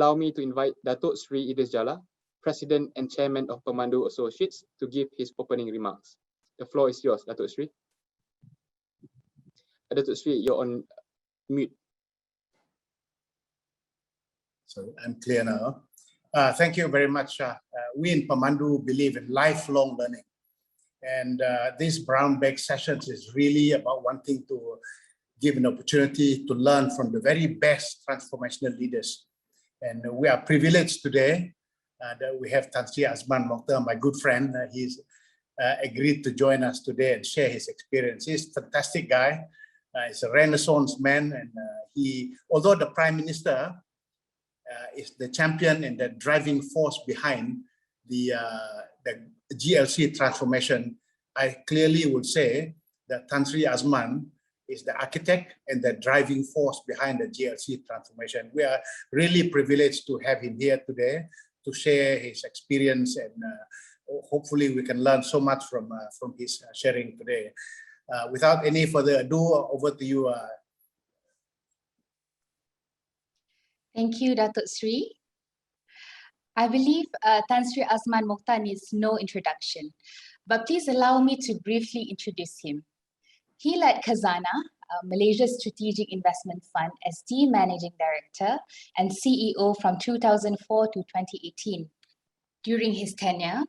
allow me to invite Dato Seri Idris Jalla, President and Chairman of PEMANDU Associates, to give his opening remarks. The floor is yours, Dato Seri. Dato Seri, you're on mute. So I'm clear now. Thank you very much. We in PEMANDU believe in lifelong learning. And this brown bag sessions is really about wanting to give an opportunity to learn from the very best transformational leaders. And we are privileged today that we have Dato Azman Mokhtar, my good friend. He's agreed to join us today and share his experience. He's a fantastic guy. He's a Renaissance man. And although the Prime Minister is the champion and the driving force behind the GLC transformation, I clearly would say that Dato Azman is the architect and the driving force behind the GLC transformation. We are really privileged to have him here today to share his experience, and hopefully we can learn so much from his sharing today. Without any further ado, over to you. Thank you, Dato Seri. I believe Dato Azman Mokhtar needs no introduction, but please allow me to briefly introduce him. He led Khazanah, Malaysia's Strategic Investment Fund, as the Managing Director and CEO from 2004 to 2018. During his tenure,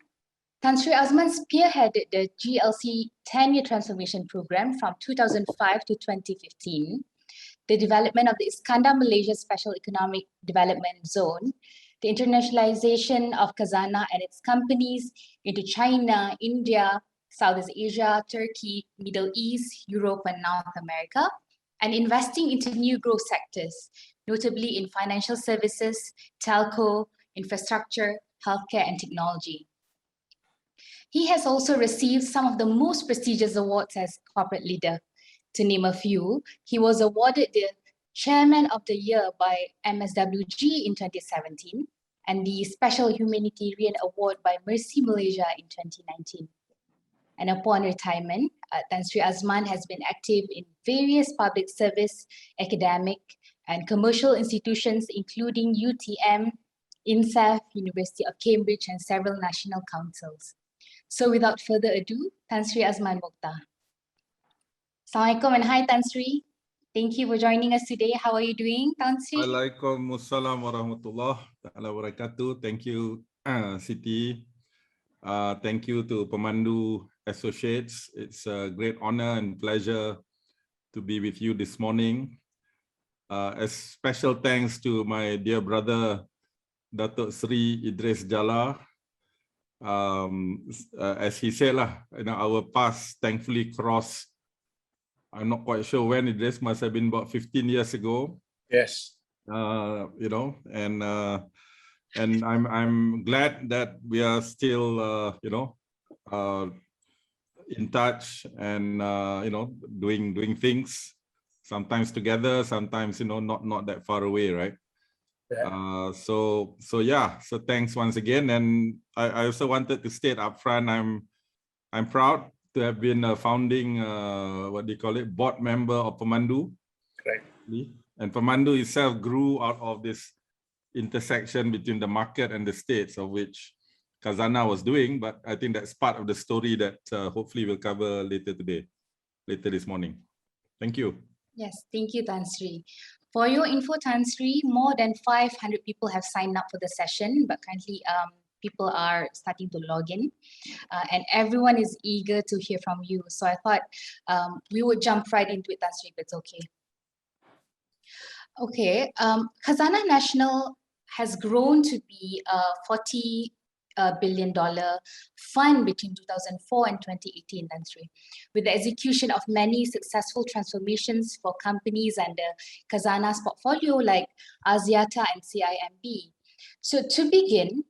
Dato Azman spearheaded the GLC 10-year transformation program from 2005 to 2015, the development of the Iskandar Malaysia Special Economic Development Zone, the internationalization of Khazanah and its companies into China, India, Southeast Asia, Turkey, Middle East, Europe, and North America, and investing into new growth sectors, notably in financial services, telco, infrastructure, healthcare, and technology. He has also received some of the most prestigious awards as corporate leader. To name a few, he was awarded the Chairman of the Year by MSWG in 2017 and the Special Humanitarian Award by Mercy Malaysia in 2019. And upon retirement, Dato Azman has been active in various public service, academic, and commercial institutions, including UTM, INSAF, University of Cambridge, and several national councils. So without further ado, Dato Azman Mokhtar. Assalamualaikum and hi, Dato Seri. Thank you for joining us today. How are you doing, Dato Seri? Waalaikumsalam warahmatullahi wabarakatuh. Thank you, Siti. Thank you to PEMANDU Associates. It's a great honor and pleasure to be with you this morning. A special thanks to my dear brother, Dato Seri Idris Jalla. As he said, our paths thankfully crossed. I'm not quite sure when it is. Must have been about 15 years ago. Yes. And I'm glad that we are still, in touch and doing things. Sometimes together, sometimes not that far away, right? Yeah. So thanks once again. And I also wanted to state up front, I'm proud to have been a founding, board member of PEMANDU. Correct. And PEMANDU itself grew out of this intersection between the market and the states, of which Khazanah was doing. But I think that's part of the story that hopefully we'll cover later this morning. Thank you. Yes, thank you, Dato Seri. For your info, Dato Seri, more than 500 people have signed up for the session, but currently people are starting to log in, and everyone is eager to hear from you. So I thought we would jump right into it, Dato Seri, if it's okay. Okay, Khazanah Nasional has grown to be a $40 billion fund between 2004 and 2018, Dato Seri, with the execution of many successful transformations for companies under Khazanah's portfolio like Axiata and CIMB. So to begin,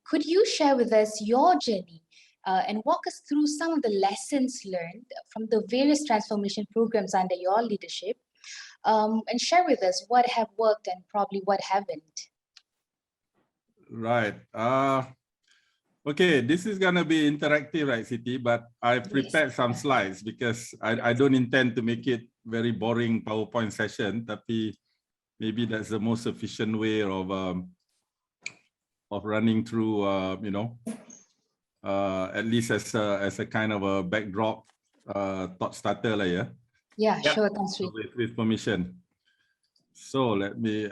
could you share with us your journey and walk us through some of the lessons learned from the various transformation programs under your leadership, and share with us what have worked and probably what haven't? Right. Okay, this is going to be interactive, right, Siti? But I prepared some slides because I don't intend to make it very boring PowerPoint session, tapi maybe that's the most efficient way of running through, at least as a kind of a backdrop thought starter lah, yeah? Yeah, sure, Tan Sri. With permission. So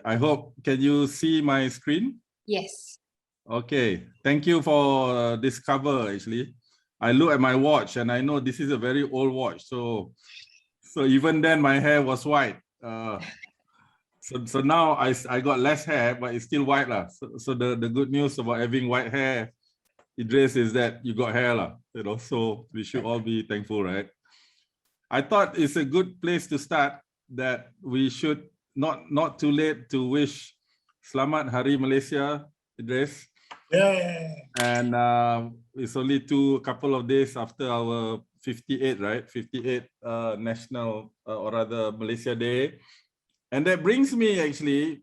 I hope, can you see my screen? Yes. Okay, thank you for this cover actually. I look at my watch and I know this is a very old watch. So even then my hair was white. So now I got less hair, but it's still white lah. So the good news about having white hair, Idris, is that you got hair lah. So we should all be thankful, right? I thought it's a good place to start that we should not too late to wish Selamat Hari Malaysia, Idris. Yeah. And it's only a couple of days after our 58, right? 58 National or rather Malaysia Day. And that brings me actually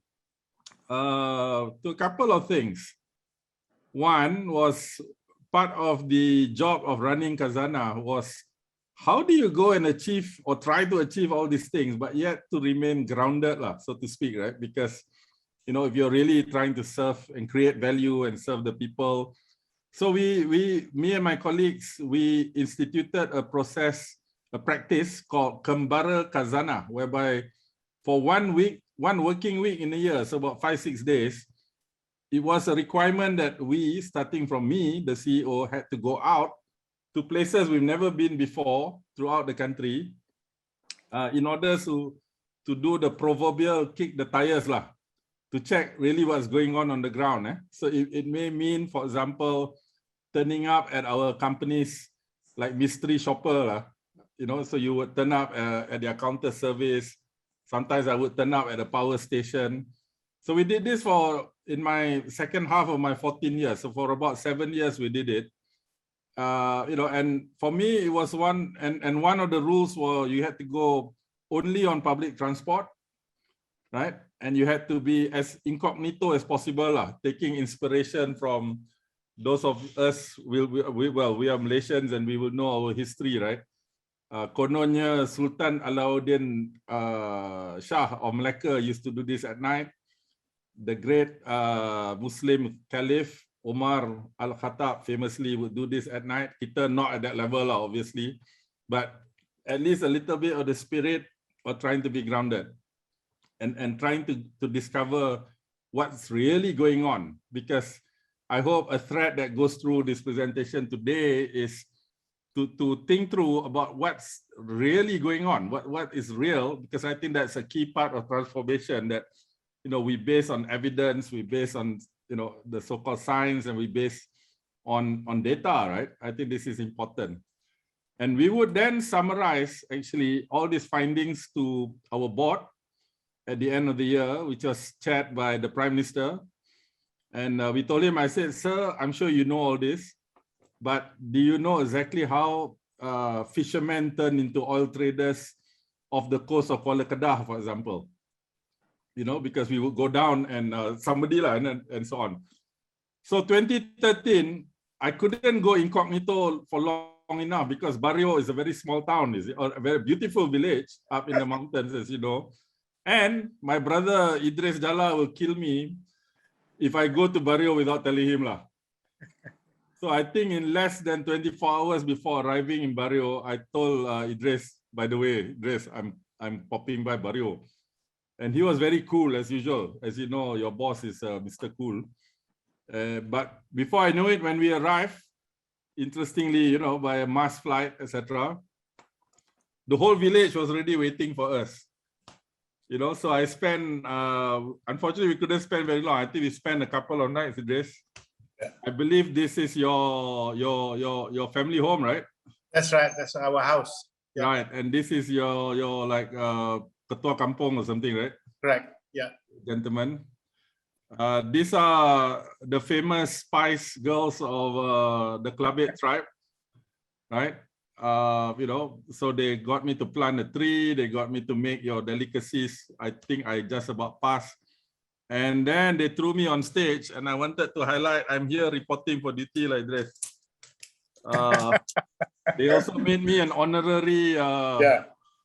to a couple of things. One was part of the job of running Khazanah was how do you go and achieve or try to achieve all these things, but yet to remain grounded, so to speak, right? Because, if you're really trying to serve and create value and serve the people. So me and my colleagues, we instituted a practice called Kembara Khazanah, whereby for 1 week, 1 working week in a year, so about 5-6 days, it was a requirement that we, starting from me, the CEO, had to go out to places we've never been before throughout the country in order to do the proverbial kick the tires lah, to check really what's going on the ground. So it may mean, for example, turning up at our companies like mystery shopper lah, so you would turn up at their counter service. Sometimes I would turn up at a power station. So we did this in my second half of my 14 years. So for about 7 years we did it. And for me it was one of the rules was you had to go only on public transport, right? And you had to be as incognito as possible, taking inspiration from those of us. We are Malaysians and we will know our history, right? Kononnya Sultan Alauddin Shah of Malacca used to do this at night. The great Muslim Caliph Omar Al-Khattab famously would do this at night. Kita not at that level, obviously, but at least a little bit of the spirit of trying to be grounded and trying to discover what's really going on. Because I hope a thread that goes through this presentation today is to think through about what's really going on, what is real, because I think that's a key part of transformation that, we base on evidence, we base on, the so-called science, and we base on data, right? I think this is important. And we would then summarize actually all these findings to our board at the end of the year, which was chaired by the Prime Minister. And we told him, I said, sir, I'm sure you know all this, but do you know exactly how fishermen turn into oil traders off the coast of Kuala Kedah, for example? Because we would go down and somebody and so on. So 2013, I couldn't go incognito for long enough because Barrio is a very small town, or a very beautiful village up in the mountains, as you know. And my brother Idris Jala will kill me if I go to Barrio without telling him lah. So I think in less than 24 hours before arriving in Barrio, I told Idris, by the way, Idris, I'm popping by Barrio. And he was very cool as usual. As you know, your boss is Mr. Cool. But before I knew it, when we arrived, interestingly, by a mass flight, etc., the whole village was already waiting for us. So I spent, unfortunately, we couldn't spend very long. I think we spent a couple of nights with this. Yeah. I believe this is your family home, right? That's right. That's our house. Yeah. Right. And this is your like Ketua Kampung or something, right? Correct. Yeah. Gentlemen. These are the famous Spice Girls of the Klabit tribe, right? So they got me to plant a tree. They got me to make your delicacies. I think I just about passed. And then they threw me on stage and I wanted to highlight, I'm here reporting for duty like this. They also made me an honorary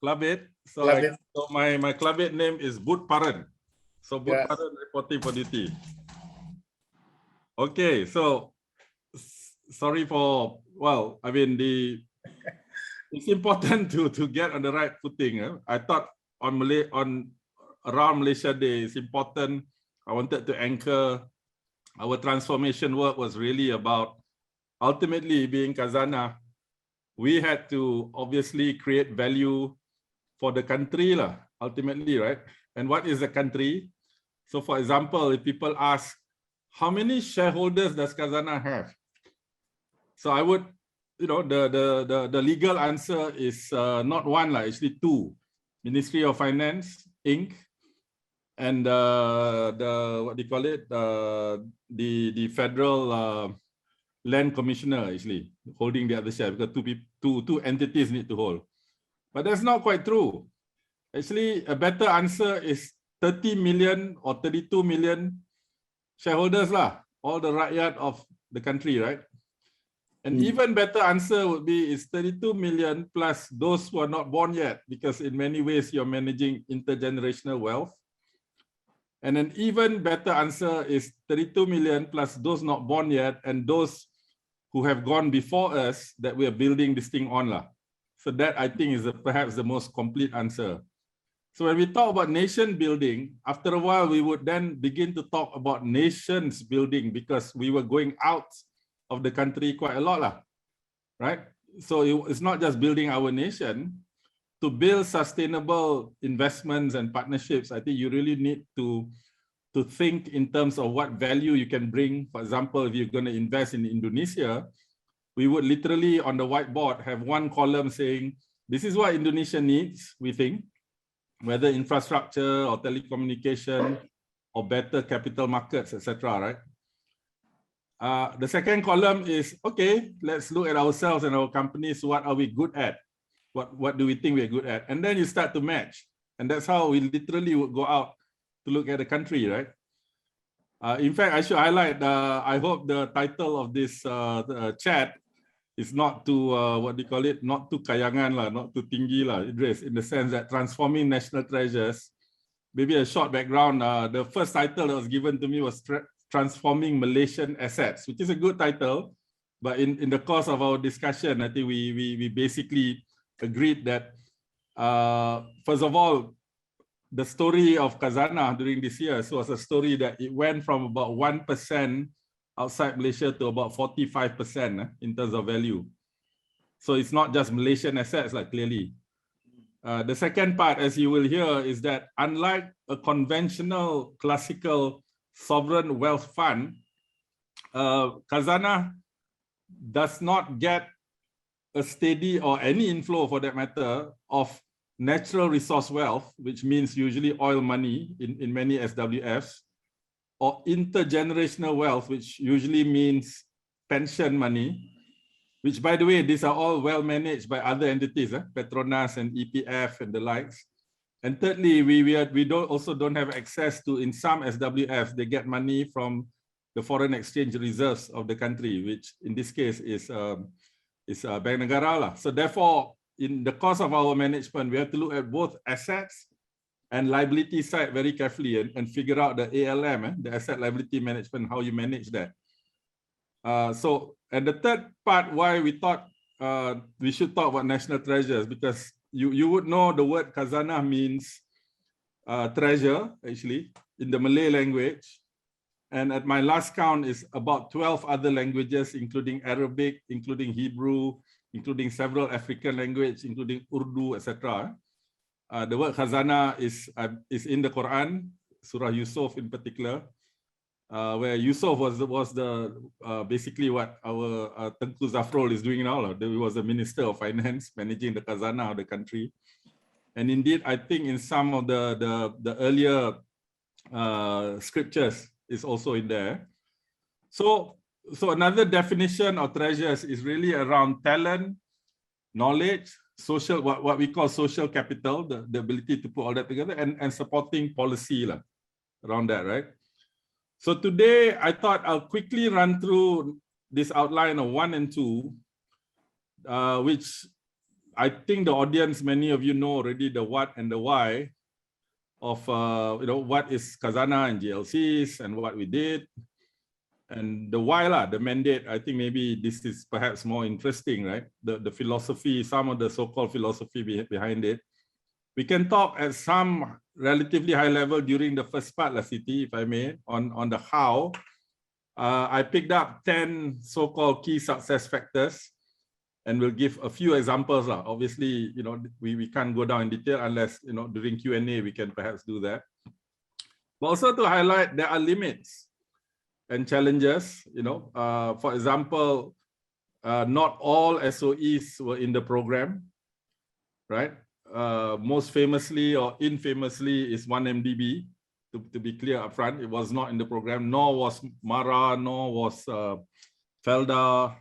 Klabit. So, so my Klabit name is Bud Paran. So Bud Paran reporting for duty. Okay, so sorry for, well, I mean, it's important to get on the right footing. I thought on around Malaysia Day, it's important. I wanted to anchor our transformation work was really about ultimately being Khazanah. We had to obviously create value for the country, ultimately, right? And what is the country? So for example, if people ask, how many shareholders does Khazanah have? So I would, the legal answer is not one, actually two. Ministry of Finance, Inc., and what do you call it? The Federal Land Commissioner, actually, holding the other share, because two entities need to hold. But that's not quite true. Actually, a better answer is 30 million or 32 million shareholders, all the rakyat of the country, right? An even better answer would be is 32 million plus those who are not born yet, because in many ways you're managing intergenerational wealth. And an even better answer is 32 million plus those not born yet and those who have gone before us that we are building this thing on. So that, I think, is perhaps the most complete answer. So when we talk about nation building, after a while, we would then begin to talk about nations building, because we were going out of the country quite a lot, right? So it's not just building our nation. To build sustainable investments and partnerships, I think you really need to think in terms of what value you can bring. For example, if you're going to invest in Indonesia, we would literally on the whiteboard have one column saying, this is what Indonesia needs, we think, whether infrastructure or telecommunication or better capital markets, etc., right? The second column is, okay, let's look at ourselves and our companies. What are we good at? What do we think we're good at? And then you start to match. And that's how we literally would go out to look at the country, right? In fact, I should highlight, I hope the title of this chat is not too, what do you call it? Not too kayangan, not too tinggi, Idris, in the sense that transforming national treasures. Maybe a short background. The first title that was given to me was Transforming Malaysian Assets, which is a good title. But in the course of our discussion, I think we basically agreed that, first of all, the story of Khazanah during this year was a story that it went from about 1% outside Malaysia to about 45% in terms of value. So it's not just Malaysian assets, clearly. The second part, as you will hear, is that unlike a conventional classical sovereign wealth fund, Khazanah does not get a steady or any inflow, for that matter, of natural resource wealth, which means usually oil money in many SWFs, or intergenerational wealth, which usually means pension money, which, by the way, these are all well managed by other entities, Petronas and EPF and the likes. And thirdly, we also don't have access to, in some SWFs, they get money from the foreign exchange reserves of the country, which in this case is Bank Negara. So therefore, in the course of our management, we have to look at both assets and liability side very carefully and figure out the ALM, the asset liability management, how you manage that. And the third part, why we thought we should talk about national treasures, because you would know the word Khazanah means treasure, actually, in the Malay language. And at my last count is about 12 other languages, including Arabic, including Hebrew, including several African languages, including Urdu, etc. The word Khazanah is in the Quran, Surah Yusuf in particular, where Yusuf was basically what our Tengku Zafrul is doing now. He was the Minister of Finance, managing the Khazanah of the country. And indeed, I think in some of the earlier scriptures is also in there. So another definition of treasures is really around talent, knowledge, social, what we call social capital, the ability to put all that together, and supporting policy around that, right? So today, I thought I'll quickly run through this outline of 1 and 2, which I think the audience, many of you know already the what and the why of what is Khazanah and GLCs and what we did. And the why, the mandate, I think maybe this is perhaps more interesting, right? The philosophy, some of the so-called philosophy behind it. We can talk at some relatively high level during the first part, Siti, if I may, on the how. I picked up 10 so-called key success factors, and we'll give a few examples. Obviously, we can't go down in detail unless, during Q&A, we can perhaps do that. But also to highlight, there are limits and challenges. For example, not all SOEs were in the program, right? Most famously or infamously is 1MDB. To be clear upfront, it was not in the program, nor was Mara, nor was Felda.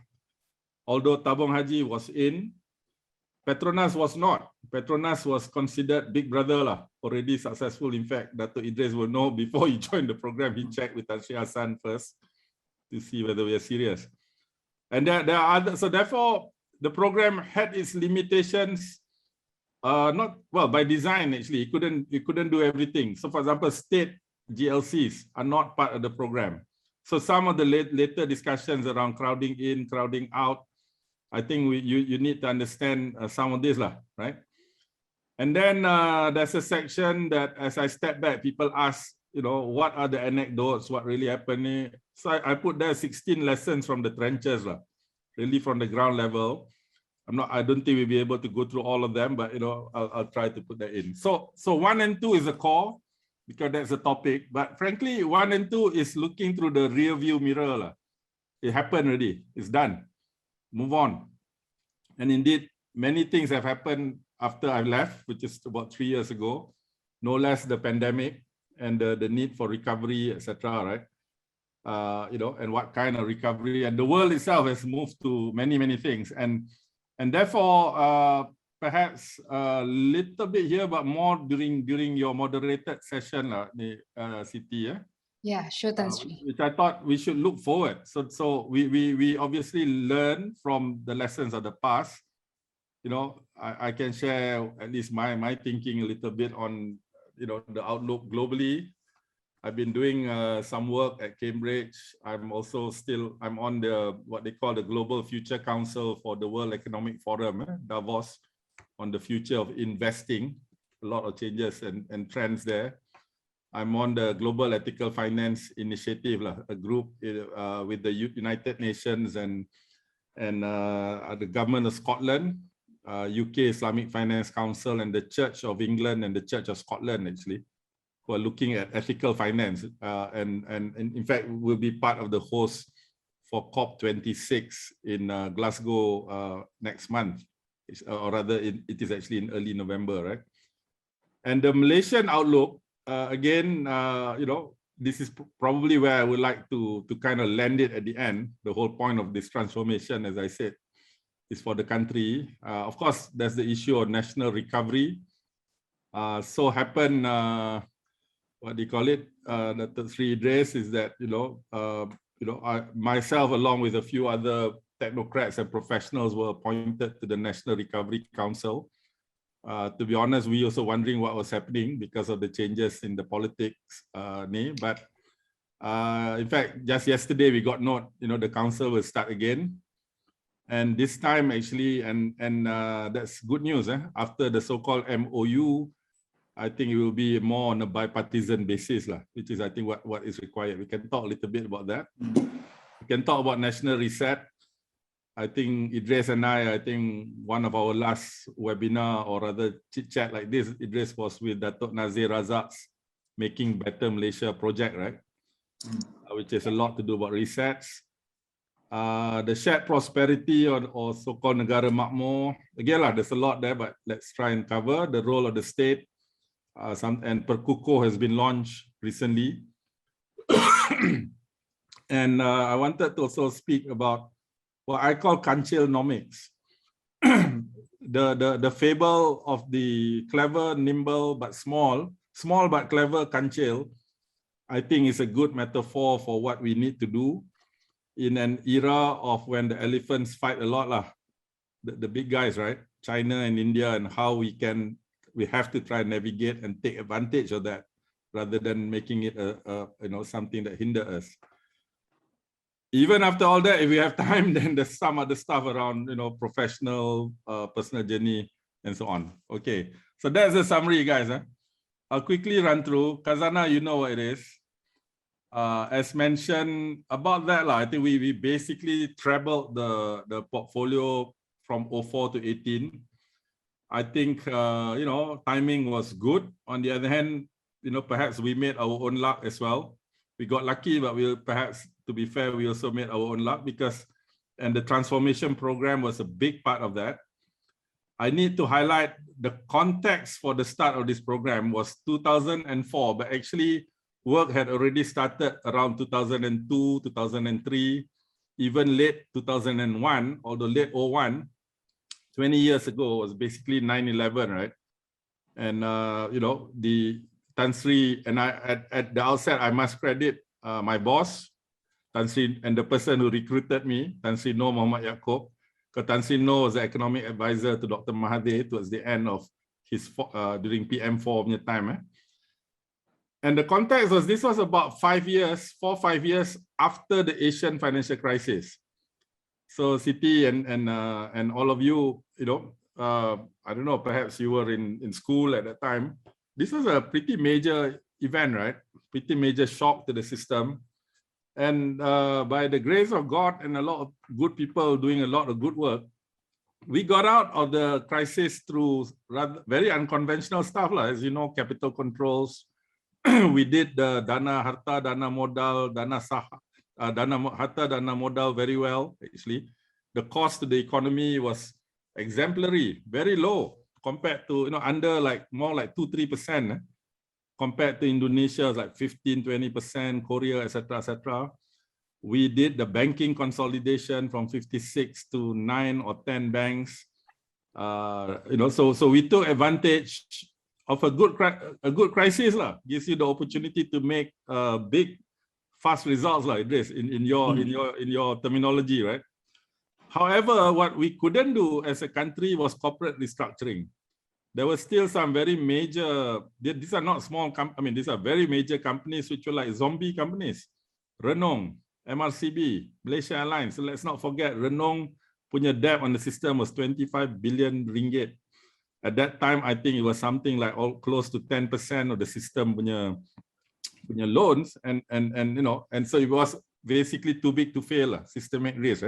Although Tabung Haji was in, Petronas was not. Petronas was considered big brother, already successful. In fact, Dato Idris will know before he joined the program, he checked with Tan Sri Hassan first to see whether we are serious. And there are other, so therefore, the program had its limitations. Not well by design. Actually, it couldn't do everything. So, for example, state GLCs are not part of the program. So, some of the later discussions around crowding in, crowding out, I think you need to understand some of this, right? And then there's a section that, as I step back, people ask, what are the anecdotes? What really happened? So I put there 16 lessons from the trenches, really from the ground level. I don't think we'll be able to go through all of them, but I'll try to put that in. So 1 and 2 is a core because that's a topic. But frankly, 1 and 2 is looking through the rear view mirror. It happened already. It's done. Move on. And indeed, many things have happened after I left, which is about 3 years ago. No less the pandemic and the need for recovery, etc. Right? And what kind of recovery, and the world itself has moved to many things. And therefore, perhaps a little bit here, but more during your moderated session, Siti. Yeah, sure, Tan Sri. Which I thought we should look forward. So we obviously learn from the lessons of the past. I can share at least my thinking a little bit on the outlook globally. I've been doing some work at Cambridge. I'm on what they call the Global Future Council for the World Economic Forum, Davos, on the future of investing. A lot of changes and trends there. I'm on the Global Ethical Finance Initiative, a group with the United Nations and the government of Scotland, UK Islamic Finance Council, and the Church of England and the Church of Scotland, actually, who are looking at ethical finance, and in fact will be part of the host for COP26 in Glasgow next month, or rather it is actually in early November, right? And the Malaysian outlook, again, this is probably where I would like to kind of land it at the end. The whole point of this transformation, as I said, is for the country. Of course, there's the issue of national recovery. So happen, what do you call it? The 3 days is that I myself, along with a few other technocrats and professionals, were appointed to the National Recovery Council. To be honest, we also wondering what was happening because of the changes in the politics. But in fact, just yesterday we got note, the council will start again, and this time actually, and that's good news. After the so-called MOU. I think it will be more on a bipartisan basis, which is, I think, what is required. We can talk a little bit about that. We can talk about national reset. I think Idris and I think one of our last webinar or rather chit-chat like this, Idris was with Dato Nazir Razak's Making Better Malaysia project, right? Which is a lot to do about resets. The shared prosperity or so-called Negara Makmur. Again, there's a lot there, but let's try and cover the role of the state. And Perkuko has been launched recently. And I wanted to also speak about what I call Kancilnomics. the fable of the clever, nimble, but small but clever Kancil, I think is a good metaphor for what we need to do in an era of when the elephants fight a lot, the big guys, right? China and India, and how we have to try and navigate and take advantage of that rather than making it something that hinders us. even after all that, if we have time, then there's some other stuff around, professional, personal journey, and so on. Okay, so that's the summary, guys. I'll quickly run through. Khazanah, you know what it is. As mentioned about that, I think we basically trebled the portfolio from 04 to 18. I think, timing was good. On the other hand, perhaps we made our own luck as well. We got lucky, but perhaps, to be fair, we also made our own luck and the transformation program was a big part of that. I need to highlight the context for the start of this program was 2004, but actually work had already started around 2002, 2003, even late 2001, although late 01, 20 years ago was basically 9/11, right? And, the Tan Sri, and at the outset, I must credit my boss, Tan Sri, and the person who recruited me, Tan Sri Noor Muhammad Yaakob. Because Tan Sri Noor was the economic advisor to Dr. Mahathir towards the end of his, during PM4 time. And the context was, this was about 4 or 5 years after the Asian financial crisis. So Siti and all of you, I don't know, perhaps you were in school at that time. This was a pretty major event, right? Pretty major shock to the system. And by the grace of God and a lot of good people doing a lot of good work, we got out of the crisis through very unconventional stuff, as you know, capital controls. We did the dana harta, dana modal, dana harta, dana modal very well, actually. The cost to the economy was exemplary, very low compared to, under more like 2-3%. Compared to Indonesia, like 15-20%, Korea, etc., etc. We did the banking consolidation from 56 to 9 or 10 banks. So we took advantage of a good crisis, gives you the opportunity to make big, fast results like this in your terminology, right? However, what we couldn't do as a country was corporate restructuring. There were still some very major, these are not small companies, these are very major companies which were like zombie companies. Renong, MRCB, Malaysia Airlines. So let's not forget, Renong punya debt on the system was 25 billion ringgit. At that time, I think it was something like close to 10% of the system punya loans. And so it was basically too big to fail, systemic risk.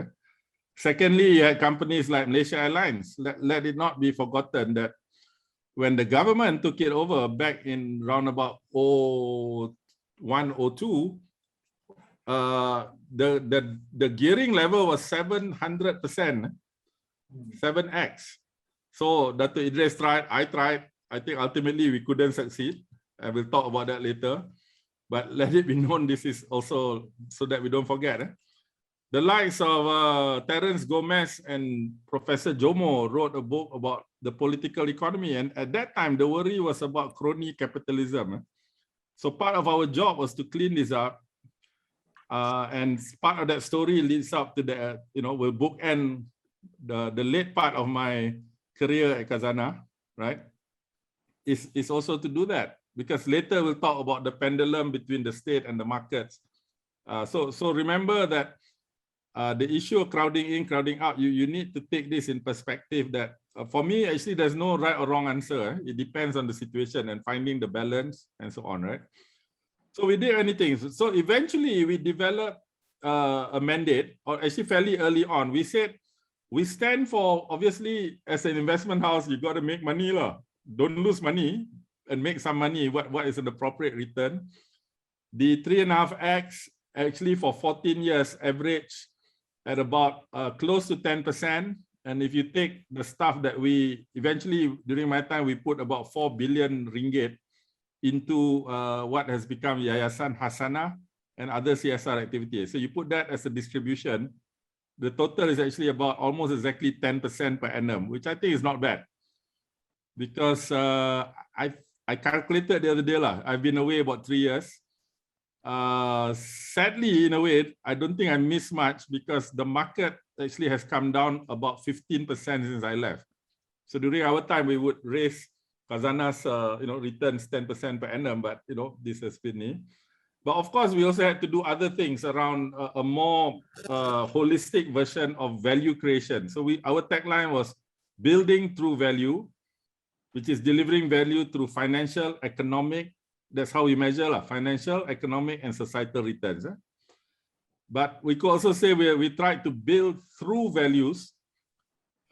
Secondly, you had companies like Malaysia Airlines. Let it not be forgotten that when the government took it over back in round about 01, 02, the gearing level was 700%, 7x. So Dato Idris tried, I tried. I think ultimately we couldn't succeed. I will talk about that later. But let it be known, this is also so that we don't forget. The likes of Terence Gomez and Professor Jomo wrote a book about the political economy. And at that time, the worry was about crony capitalism. So part of our job was to clean this up. And part of that story leads up to the, we'll bookend the late part of my career at Khazanah, right? Is also to do that. Because later we'll talk about the pendulum between the state and the markets. So remember that the issue of crowding in, crowding out, you need to take this in perspective that for me, actually, there's no right or wrong answer. It depends on the situation and finding the balance and so on, right? So we did anything. So eventually we developed a mandate, or actually fairly early on. We said, we stand for, obviously, as an investment house, you got to make money. Don't lose money and make some money. What is an appropriate return? The 3.5x, actually for 14 years, average at about close to 10%. And if you take the stuff that we eventually, during my time, we put about 4 billion ringgit into what has become Yayasan Hasanah and other CSR activities. So you put that as a distribution, the total is actually about almost exactly 10% per annum, which I think is not bad. Because I calculated the other day, I've been away about 3 years. Sadly, in a way, I don't think I missed much because the market actually has come down about 15% since I left. So during our time, we would raise Khazanah's returns 10% per annum, but this has been But of course, we also had to do other things around a more holistic version of value creation. So our tagline was building through value, which is delivering value through financial, economic, that's how we measure financial, economic, and societal returns. But we could also say we tried to build through values,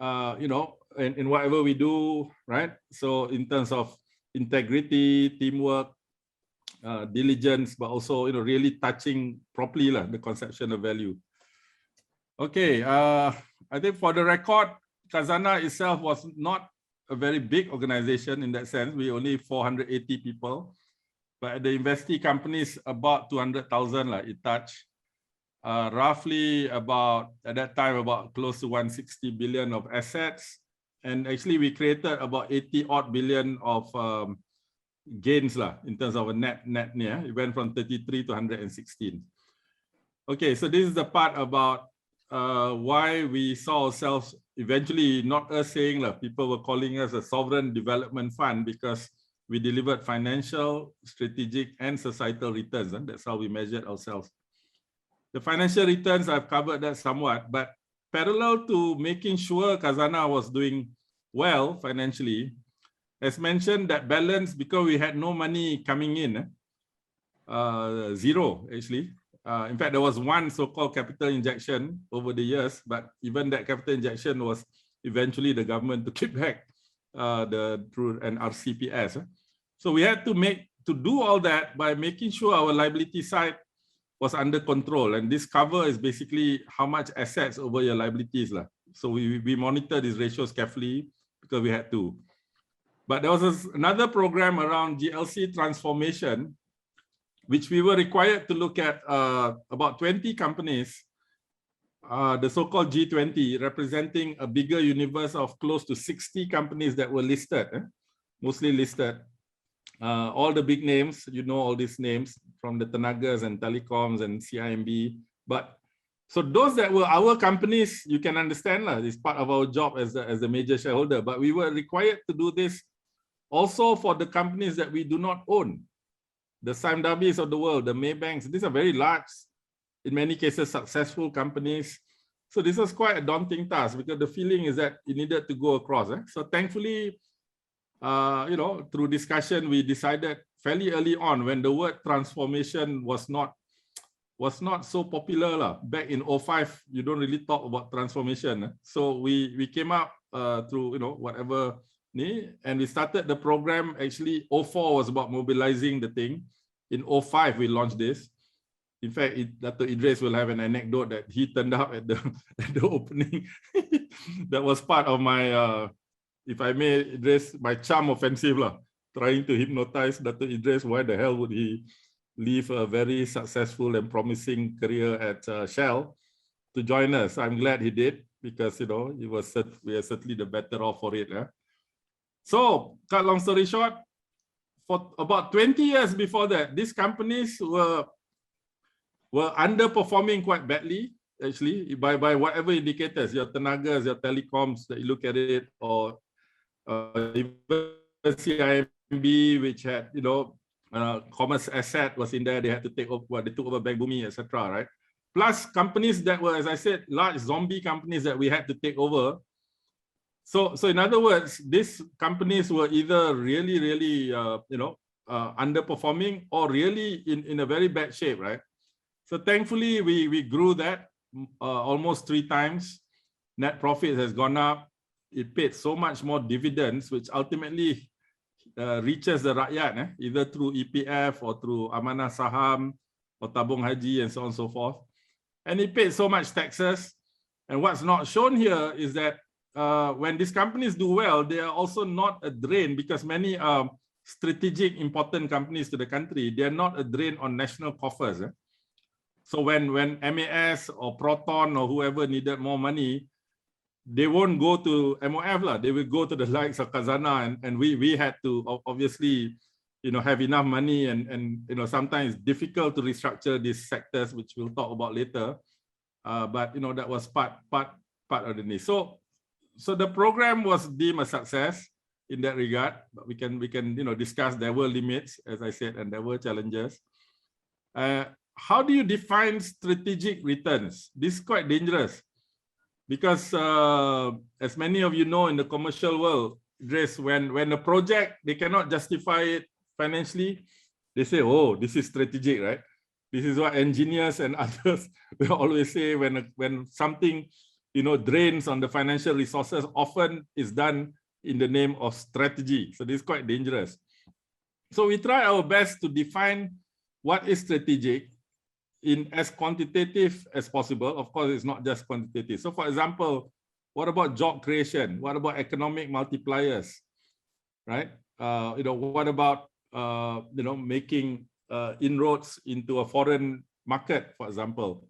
in whatever we do, right? So in terms of integrity, teamwork, diligence, but also really touching properly the conception of value. Okay, I think for the record, Khazanah itself was not a very big organization in that sense. We only 480 people, but the investee companies about 200,000 it touched. Roughly about, at that time, about close to 160 billion of assets. And actually we created about 80 odd billion of gains in terms of a net. It went from 33 to 116. Okay, so this is the part about why we saw ourselves eventually, not us saying people were calling us a sovereign development fund because we delivered financial, strategic, and societal returns. And that's how we measured ourselves. The financial returns, I've covered that somewhat, but parallel to making sure Khazanah was doing well financially, as mentioned, that balance, because we had no money coming in, zero actually. In fact, there was one so-called capital injection over the years, but even that capital injection was eventually the government to keep back through an RCPS. So we had to do all that by making sure our liability side was under control, and this cover is basically how much assets over your liabilities. So we monitor these ratios carefully because we had to. But there was another program around GLC transformation, which we were required to look at about 20 companies, the so-called G20, representing a bigger universe of close to 60 companies that were listed, mostly listed. All the big names, all these names from the Tenagas and Telecoms and CIMB. But so those that were our companies, you can understand it's part of our job as a major shareholder. But we were required to do this also for the companies that we do not own. The Simdabis of the world, the Maybanks, these are very large, in many cases, successful companies. So this was quite a daunting task because the feeling is that it needed to go across. So thankfully, through discussion, we decided fairly early on when the word transformation was not so popular. Back in 2005, you don't really talk about transformation. So we came up through whatever, and we started the program. Actually, 2004 was about mobilizing the thing. In 2005, we launched this. In fact, Dato Idris will have an anecdote that he turned up at the opening. That was part of my, if I may address my charm offensive, trying to hypnotize Dato Idris. Why the hell would he leave a very successful and promising career at Shell to join us? I'm glad he did because we are certainly the better off for it. So, cut long story short, for about 20 years before that, these companies were underperforming quite badly, actually, by whatever indicators, your Tenagas, your Telecoms, that you look at it, or even CIMB, which had, commerce asset was in there, they had to take over, they took over Bank Bumi, etc., right? Plus companies that were, as I said, large zombie companies that we had to take over. So in other words, these companies were either really, underperforming or really in a very bad shape, right? So thankfully, we grew that almost 3 times. Net profit has gone up. It paid so much more dividends, which ultimately reaches the rakyat, either through EPF or through Amanah Saham or Tabung Haji and so on and so forth. And it paid so much taxes. And what's not shown here is that when these companies do well, they are also not a drain, because many strategic important companies to the country, they are not a drain on national coffers. So when MAS or Proton or whoever needed more money, they won't go to MOF, they will go to the likes of Khazanah, and we had to obviously have enough money, and sometimes it's difficult to restructure these sectors, which we'll talk about later. But that was part of the need. So the program was deemed a success in that regard, but we can discuss. There were limits, as I said, and there were challenges. How do you define strategic returns? This is quite dangerous because as many of you know, in the commercial world, when a project, they cannot justify it financially, they say, oh, this is strategic, right? This is what engineers and others will always say when something, drains on the financial resources, often is done in the name of strategy. So this is quite dangerous. So we try our best to define what is strategic in as quantitative as possible. Of course, it's not just quantitative. So for example, what about job creation? What about economic multipliers, right? What about, making inroads into a foreign market, for example?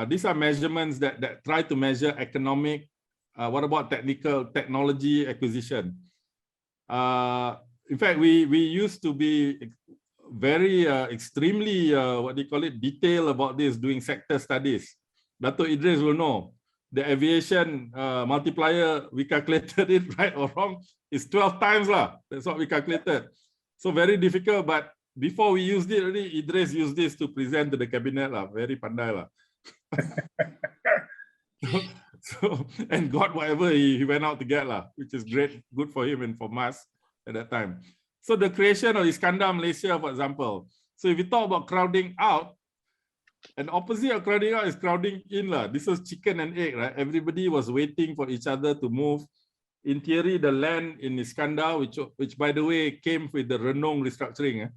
These are measurements that try to measure economic. What about technology acquisition? In fact, we used to be very extremely detailed about this, doing sector studies. Dato Idris will know the aviation multiplier, we calculated it right or wrong, is 12 times lah. That's what we calculated. So very difficult, but before we used it already, Idris used this to present to the cabinet lah. Very pandai lah. And got whatever he went out to get lah, which is great, good for him and for us at that time. So the creation of Iskandar Malaysia, for example. So if you talk about crowding out, an opposite of crowding out is crowding in lah. This was chicken and egg, right? Everybody was waiting for each other to move. In theory, the land in Iskandar, which by the way came with the Renong restructuring.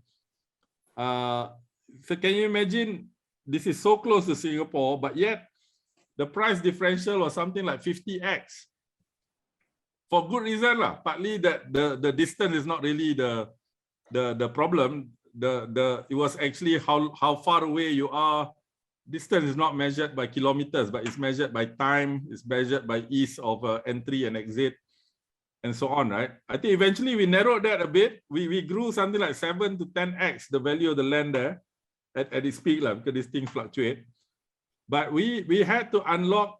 So can you imagine? This is so close to Singapore, but yet the price differential was something like 50x. For good reason lah. Partly that the distance is not really the problem. It was actually how far away you are. Distance is not measured by kilometers, but it's measured by time. It's measured by ease of entry and exit, and so on, right? I think eventually we narrowed that a bit. We grew something like 7 to 10x the value of the land there at its peak lah, because these things fluctuate. But we had to unlock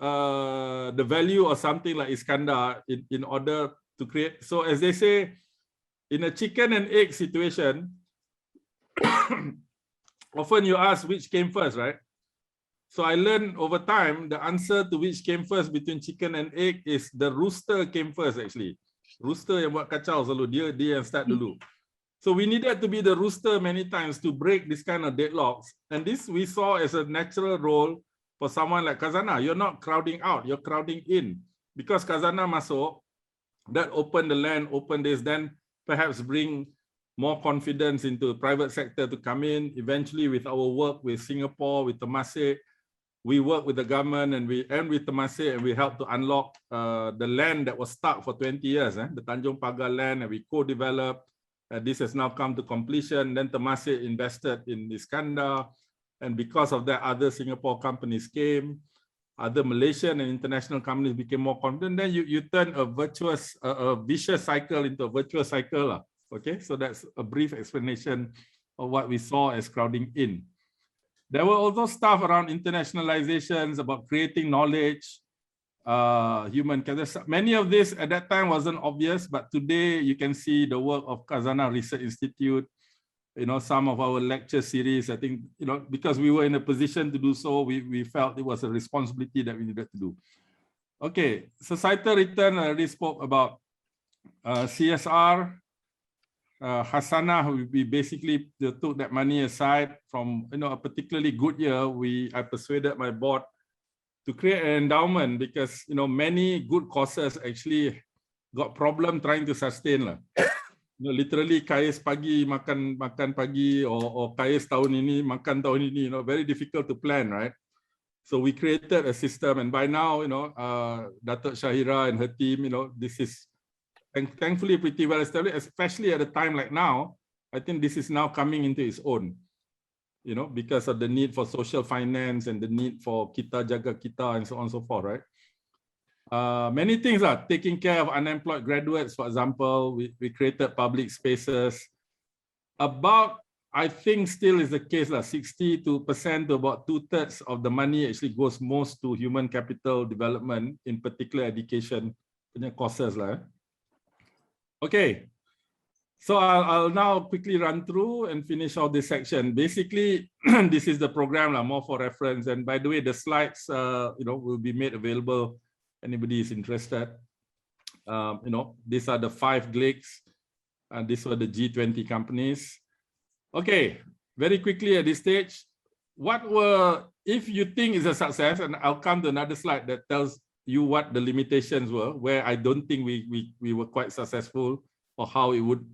the value of something like Iskandar in order to create. So as they say, in a chicken and egg situation, often you ask which came first, right? So I learned over time, the answer to which came first between chicken and egg is the rooster came first actually. Rooster yang buat kacau selalu, dia yang start dulu. So we needed to be the rooster many times to break this kind of deadlocks. And this we saw as a natural role for someone like Khazanah. You're not crowding out, you're crowding in. Because Khazanah masuk, that opened the land, open this, then perhaps bring more confidence into the private sector to come in. Eventually with our work with Singapore, with Temasek, we work with the government and with Temasek, and we help to unlock the land that was stuck for 20 years, the Tanjung Pagar land, and we co-developed. This has now come to completion. Then Temasek invested in Iskandar, and because of that, other Singapore companies came, other Malaysian and international companies became more confident. Then you turn a vicious cycle into a virtuous cycle. Okay, so that's a brief explanation of what we saw as crowding in. There were also stuff around internationalizations, about creating knowledge, human capital. Many of this at that time wasn't obvious, but today you can see the work of Khazanah Research Institute, some of our lecture series. I think, because we were in a position to do so, we felt it was a responsibility that we needed to do. Okay, societal return, I already spoke about CSR. Hasanah, we basically took that money aside from a particularly good year. I persuaded my board to create an endowment because many good causes actually got problem trying to sustain lah. Literally kais pagi makan pagi or kais tahun ini makan tahun ini, very difficult to plan, right? So we created a system, and by now Dato' Shahira and her team, this is thankfully pretty well established, especially at a time like now. I think this is now coming into its own, because of the need for social finance and the need for kita jaga kita and so on and so forth, right? Many things are taking care of unemployed graduates, for example. We created public spaces. About, I think still is the case, 60% to about 2/3 of the money actually goes most to human capital development, in particular education courses. Okay, So I'll now quickly run through and finish off this section. Basically, this is the program, more for reference. And by the way, the slides, will be made available. Anybody is interested. These are the 5 GLCs. And these were the G20 companies. Okay, very quickly at this stage, if you think it's a success, and I'll come to another slide that tells you what the limitations were, where I don't think we were quite successful, or how it would,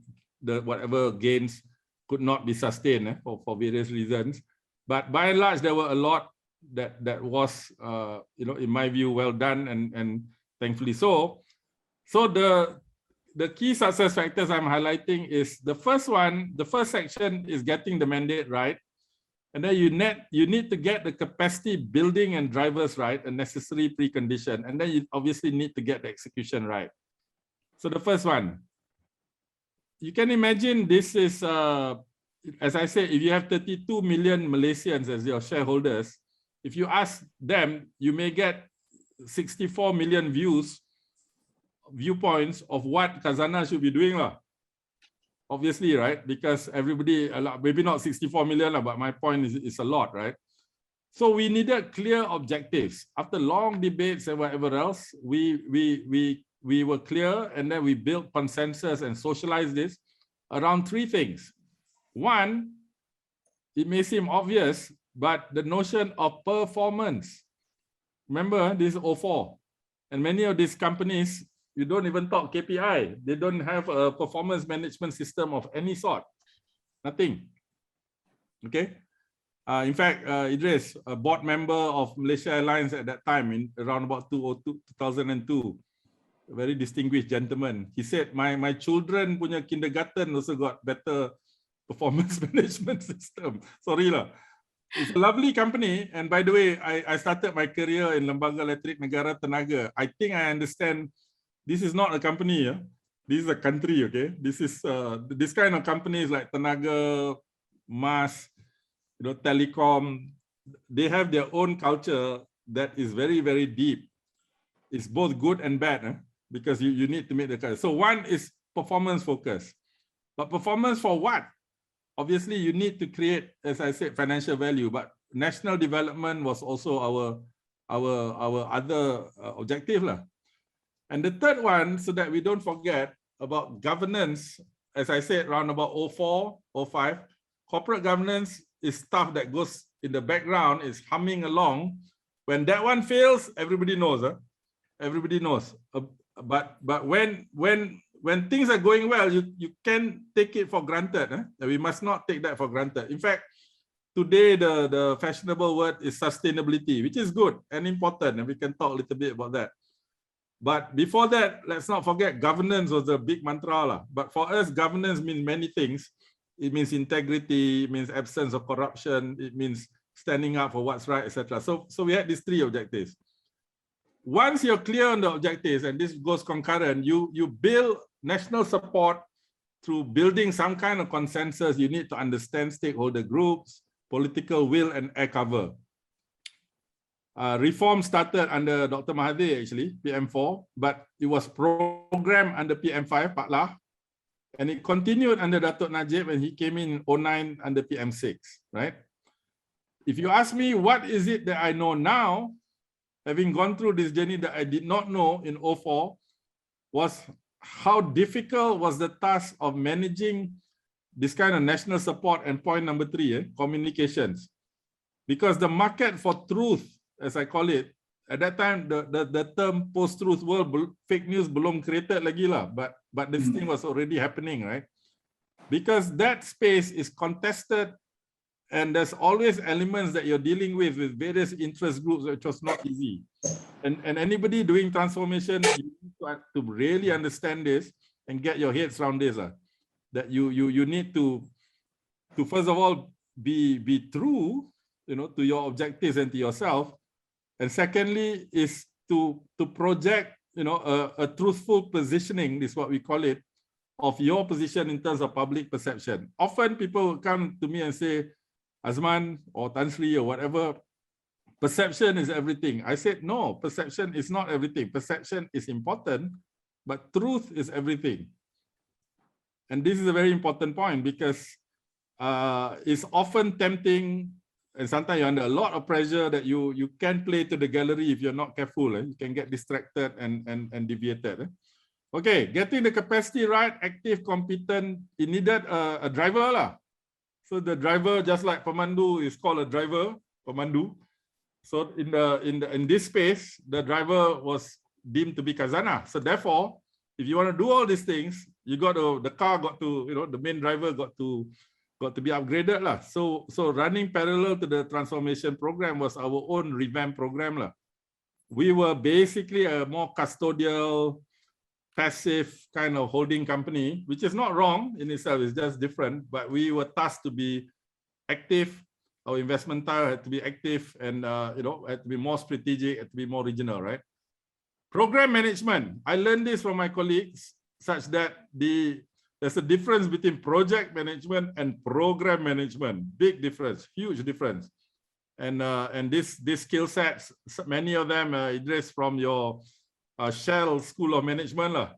whatever gains could not be sustained for various reasons. But by and large, there were a lot that was, in my view, well done, and thankfully so. So the key success factors I'm highlighting is the first one. The first section is getting the mandate right, and then you need to get the capacity building and drivers right, a necessary precondition, and then you obviously need to get the execution right. So the first one, you can imagine this is, as I said, if you have 32 million Malaysians as your shareholders, if you ask them, you may get 64 million viewpoints of what Khazanah should be doing. Obviously, right? Because everybody, maybe not 64 million, but my point is a lot, right? So we needed clear objectives. After long debates and whatever else, we were clear, and then we built consensus and socialized this around 3 things. One, it may seem obvious, but the notion of performance. Remember, this is 04, and many of these companies, you don't even talk KPI. They don't have a performance management system of any sort. Nothing. Okay. In fact, Idris, a board member of Malaysia Airlines at that time, in around about 2002, a very distinguished gentleman. He said, my children punya kindergarten also got better performance management system. Sorry lah. It's a lovely company. And by the way, I started my career in Lembaga Elektrik Negara Tenaga. I think I understand this is not a company. This is a country, okay? This is this kind of companies like Tenaga, Mas, Telecom, they have their own culture that is very, very deep. It's both good and bad, because you need to make the culture. So one is performance focus. But performance for what? Obviously, you need to create, as I said, financial value, but national development was also our other objective. And the third one, so that we don't forget about governance, as I said, around about 04, 05, corporate governance is stuff that goes in the background, is humming along. When that one fails, everybody knows. Everybody knows. But when things are going well, you can take it for granted. We must not take that for granted. In fact, today the fashionable word is sustainability, which is good and important, and we can talk a little bit about that. But before that, let's not forget governance was a big mantra. But for us, governance means many things. It means integrity, it means absence of corruption, it means standing up for what's right, etc. So we had these 3 objectives. Once you're clear on the objectives, and this goes concurrent, you build national support through building some kind of consensus. You need to understand stakeholder groups, political will, and air cover. Reform started under Dr. Mahathir, actually, PM4, but it was programmed under PM5, Pak Lah, and it continued under Dato' Najib when he came in 09 under PM6, right? If you ask me what is it that I know now, having gone through this journey that I did not know in 04, was how difficult was the task of managing this kind of national support. And point number 3, communications. Because the market for truth, as I call it, at that time, the term post-truth world, fake news belum created lagi lah, but this thing was already happening, right? Because that space is contested, and there's always elements that you're dealing with various interest groups, which was not easy. And anybody doing transformation, you need to really understand this and get your heads around this. That you need to first of all be true, to your objectives and to yourself. And secondly is to project, a truthful positioning, is what we call it, of your position in terms of public perception. Often people come to me and say, Azman or Tan Sri or whatever, perception is everything. I said, no, perception is not everything. Perception is important, but truth is everything. And this is a very important point because it's often tempting, and sometimes you're under a lot of pressure that you can play to the gallery if you're not careful. You can get distracted and deviated. Okay, getting the capacity right, active, competent, it needed a driver lah. So the driver, just like Pemandu, is called a driver, Pemandu. So in this space, the driver was deemed to be Khazanah. So therefore, if you want to do all these things, the car got to, the main driver got to be upgraded lah. So running parallel to the transformation program was our own revamp program lah. We were basically a more custodial, passive kind of holding company, which is not wrong in itself, it's just different, but we were tasked to be active. Our investment style had to be active and had to be more strategic, had to be more regional, right? Program management, I learned this from my colleagues, such that there's a difference between project management and program management. Big difference, huge difference. And this skill sets, many of them, Idris, from your Shell School of Management lah.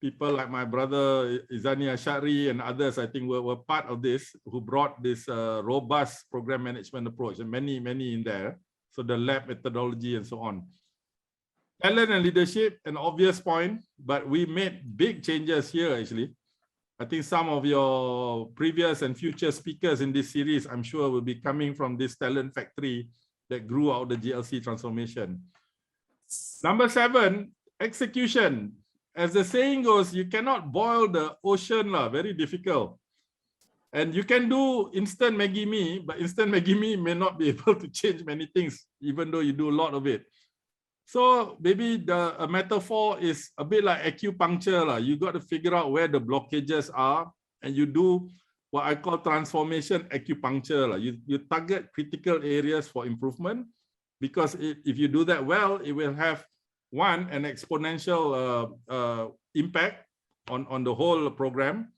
People like my brother Izani Ashari and others, I think, were part of this, who brought this robust program management approach, and many in there. So the lab methodology and so on. Talent and leadership, an obvious point, but we made big changes here actually. I think some of your previous and future speakers in this series, I'm sure, will be coming from this talent factory that grew out the GLC transformation. Number 7, execution. As the saying goes, you cannot boil the ocean lah, very difficult. And you can do instant Maggi mee, but instant Maggi mee may not be able to change many things, even though you do a lot of it. So maybe a metaphor is a bit like acupuncture lah. You got to figure out where the blockages are, and you do what I call transformation acupuncture lah. You target critical areas for improvement, because if you do that well, it will have an exponential impact on the whole program.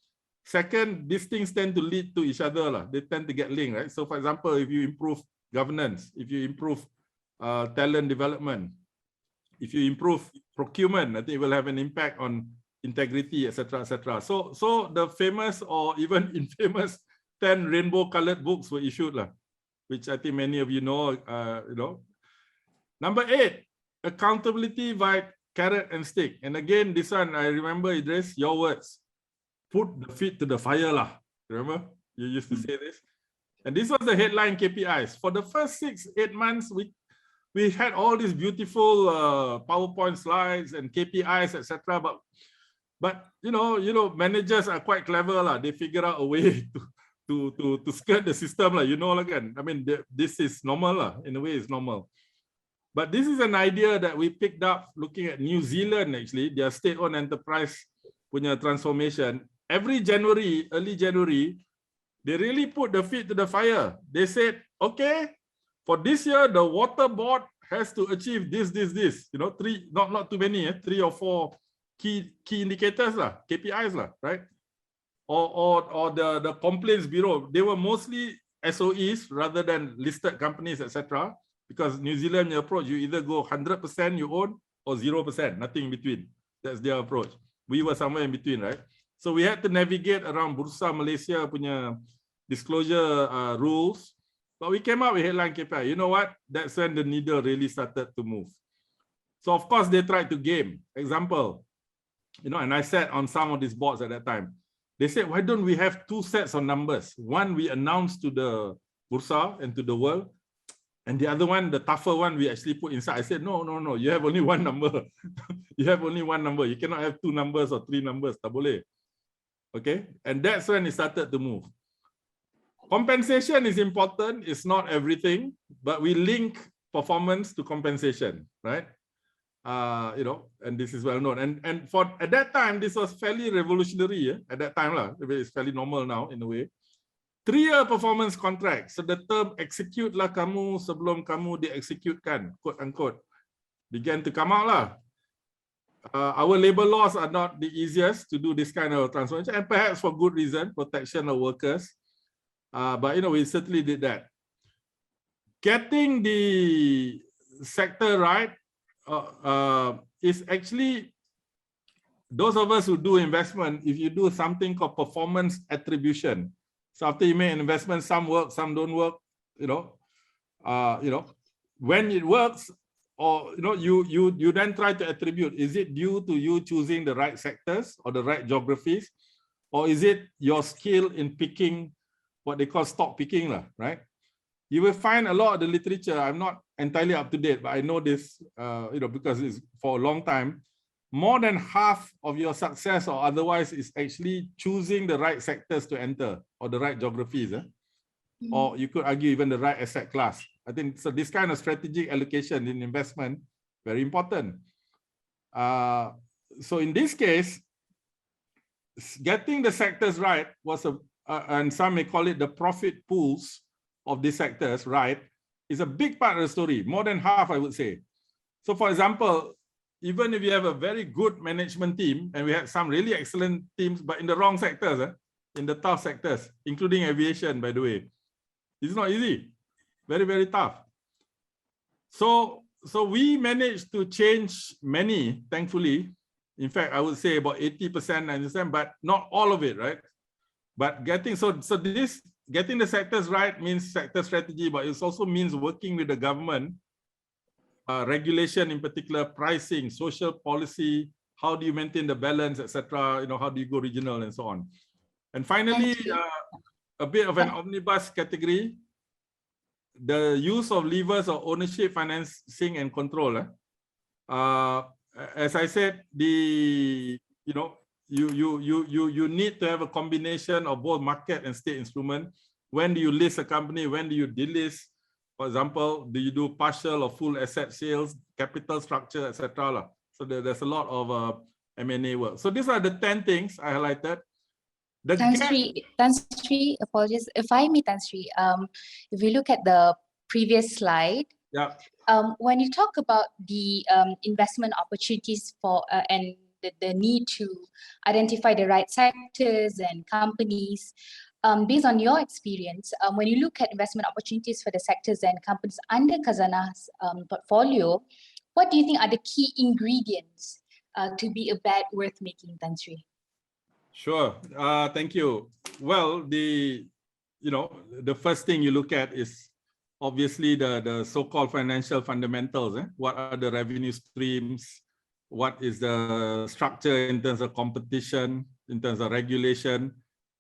Second, these things tend to lead to each other lah. They tend to get linked, right? So for example, if you improve governance, if you improve talent development, if you improve procurement, I think it will have an impact on integrity, etc., etc. So the famous or even infamous 10 rainbow-colored books were issued lah, which I think many of you know. Number 8, accountability by carrot and stick. And again, this one, I remember, Idris, your words. Put the feet to the fire lah. Remember? You used to say this. And this was the headline KPIs. For the first 6-8 months, we had all these beautiful PowerPoint slides and KPIs, etc. But you know, managers are quite clever lah. They figure out a way to skirt the system lah. You know, again, I mean, this is normal lah. In a way, it's normal. But this is an idea that we picked up looking at New Zealand, actually, their state-owned enterprise punya transformation. Every January, early January, they really put the feet to the fire. They said, okay, for this year, the water board has to achieve this. You know, 3, not too many, 3 or 4 key indicators lah, KPIs lah, right? Or the complaints bureau. They were mostly SOEs rather than listed companies, etc. Because New Zealand approach, you either go 100% you own or 0%, nothing in between. That's their approach. We were somewhere in between, right? So we had to navigate around Bursa Malaysia punya disclosure rules. But we came up with headline KPI. You know what? That's when the needle really started to move. So of course they tried to game. Example, you know, and I sat on some of these boards at that time. They said, why don't we have 2 sets of numbers? One we announced to the Bursa and to the world, and the other one, the tougher one, we actually put inside. I said, no, you have only one number. You have only one number. You cannot have 2 numbers or 3 numbers. Tak boleh. Okay, and that's when it started to move. Compensation is important. It's not everything, but we link performance to compensation, right? You know, and this is well known. And for at that time, this was fairly revolutionary. At that time, lah, it's fairly normal now in a way. 3-year performance contract. So the term execute lah kamu sebelum kamu di-executekan, quote unquote, began to come out lah. Our labor laws are not the easiest to do this kind of transformation, and perhaps for good reason, protection of workers. But you know, we certainly did that. Getting the sector right is actually those of us who do investment, if you do something called performance attribution, so after you make an investment, some work, some don't work, when it works, or you then try to attribute, is it due to you choosing the right sectors or the right geographies, or is it your skill in picking what they call stock picking, right? You will find a lot of the literature. I'm not entirely up to date, but I know this, because it's for a long time. More than half of your success or otherwise is actually choosing the right sectors to enter or the right geographies, or you could argue even the right asset class. I think so. This kind of strategic allocation in investment, very important. So in this case, getting the sectors right was and some may call it the profit pools of these sectors, right, is a big part of the story. More than half, I would say. So for example, even if you have a very good management team, and we had some really excellent teams, but in the wrong sectors, in the tough sectors, including aviation, by the way, it's not easy. Very, very tough. So we managed to change many, thankfully. In fact, I would say about 80%, 90%, but not all of it, right? But getting the sectors right means sector strategy, but it also means working with the government, regulation in particular, pricing, social policy, how do you maintain the balance, etc. How do you go regional and so on. And finally, a bit of an omnibus category, the use of levers of ownership, financing, and control. As I said, you need to have a combination of both market and state instrument. When do you list a company? When do you delist? For example, do you do partial or full asset sales, capital structure, etc. So there's a lot of M&A work. So these are the 10 things I highlighted. Tan Sri, apologies. If I may, Tan Sri, if we look at the previous slide, when you talk about the investment opportunities for and the need to identify the right sectors and companies, based on your experience, when you look at investment opportunities for the sectors and companies under Khazanah's portfolio, what do you think are the key ingredients to be a bet worth making, Tan Sri? Sure. Thank you. Well, the first thing you look at is obviously the so-called financial fundamentals. What are the revenue streams? What is the structure in terms of competition, in terms of regulation?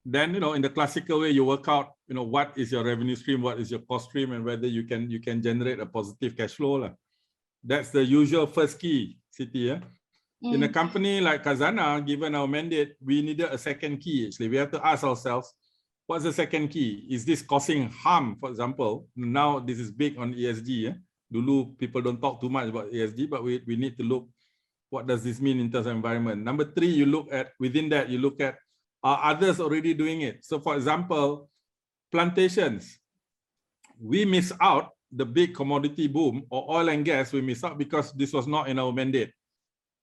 Then, in the classical way, you work out, what is your revenue stream, what is your cost stream, and whether you can generate a positive cash flow. That's the usual first key, Siti. In a company like Khazanah, given our mandate, we needed a second key. Actually, we have to ask ourselves, what's the second key? Is this causing harm, for example? Now, this is big on ESG. Dulu, people don't talk too much about ESG, but we need to look, what does this mean in terms of environment? Number 3, you look at, within that, you look at, are others already doing it? So, for example, plantations. We miss out the big commodity boom, or oil and gas, we miss out because this was not in our mandate.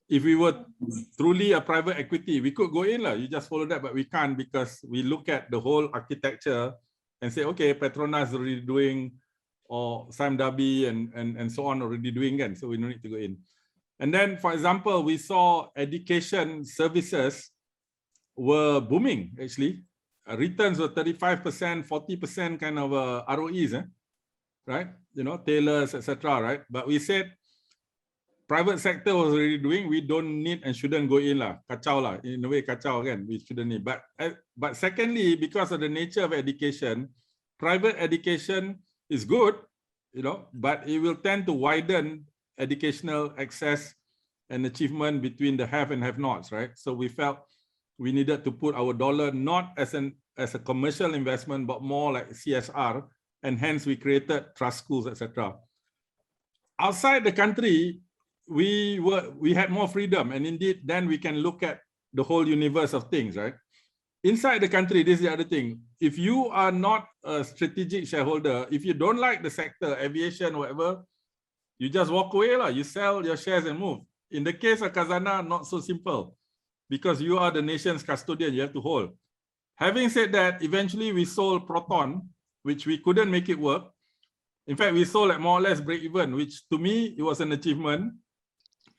If we were truly a private equity, we could go in, you just follow that, but we can't because we look at the whole architecture and say, okay, Petronas is already doing, or Sam Dhabi and so on already doing, and so we don't need to go in. And then, for example, we saw education services were booming, actually. Returns were 35%, 40% kind of ROEs, right? Tailors, etc., right? But we said, private sector was already doing, we don't need and shouldn't go in kacau in a way kacau again, we shouldn't need. But secondly, because of the nature of education, private education is good, but it will tend to widen educational access and achievement between the have and have-nots, right? So we felt we needed to put our dollar not as a commercial investment, but more like CSR, and hence we created trust schools, etc. Outside the country, we had more freedom, and indeed then we can look at the whole universe of things, right? Inside the country, this is the other thing. If you are not a strategic shareholder, if you don't like the sector, aviation, whatever, you just walk away, you sell your shares and move. In the case of Khazanah, not so simple, because you are the nation's custodian, you have to hold. Having said that, eventually we sold Proton, which we couldn't make it work. In fact, we sold at more or less break even, which to me, it was an achievement.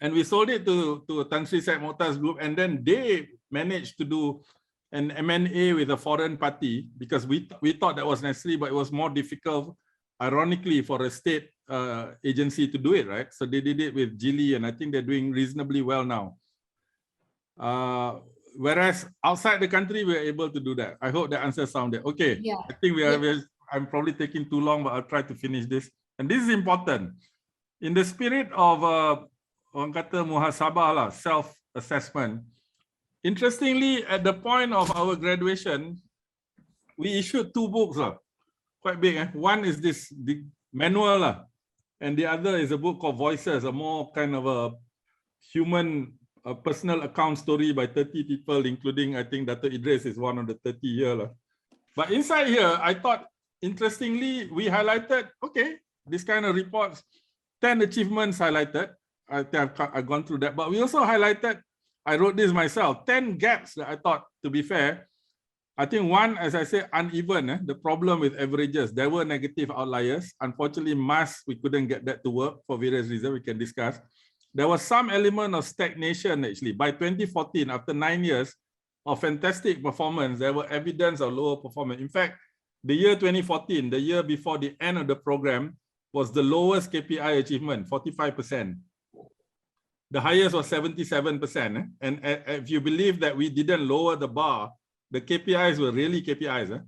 And we sold it to Tan Sri Said Mokhtar's group, and then they managed to do an M&A with a foreign party because we thought that was necessary, but it was more difficult, ironically, for a state agency to do it, right? So they did it with GLC, and I think they're doing reasonably well now. Whereas outside the country, we're able to do that. I hope that answer sounded okay. Yeah. I think I'm probably taking too long, but I'll try to finish this. And this is important. In the spirit of orang kata muhasabah, self-assessment, interestingly, at the point of our graduation, we issued 2 books, quite big. One is this manual, and the other is a book called Voices, a more kind of a human personal account story by 30 people, including, I think, Dato Idris is one of the 30 here. But inside here, I thought, interestingly, we highlighted, okay, this kind of reports, 10 achievements highlighted. I think I've gone through that, but we also highlighted, I wrote this myself, 10 gaps that I thought, to be fair, I think one, as I said, uneven, the problem with averages. There were negative outliers. Unfortunately, we couldn't get that to work for various reasons we can discuss. There was some element of stagnation, actually. By 2014, after 9 years of fantastic performance, there were evidence of lower performance. In fact, the year 2014, the year before the end of the program, was the lowest KPI achievement, 45%. The highest was 77%. And if you believe that we didn't lower the bar, the KPIs were really KPIs.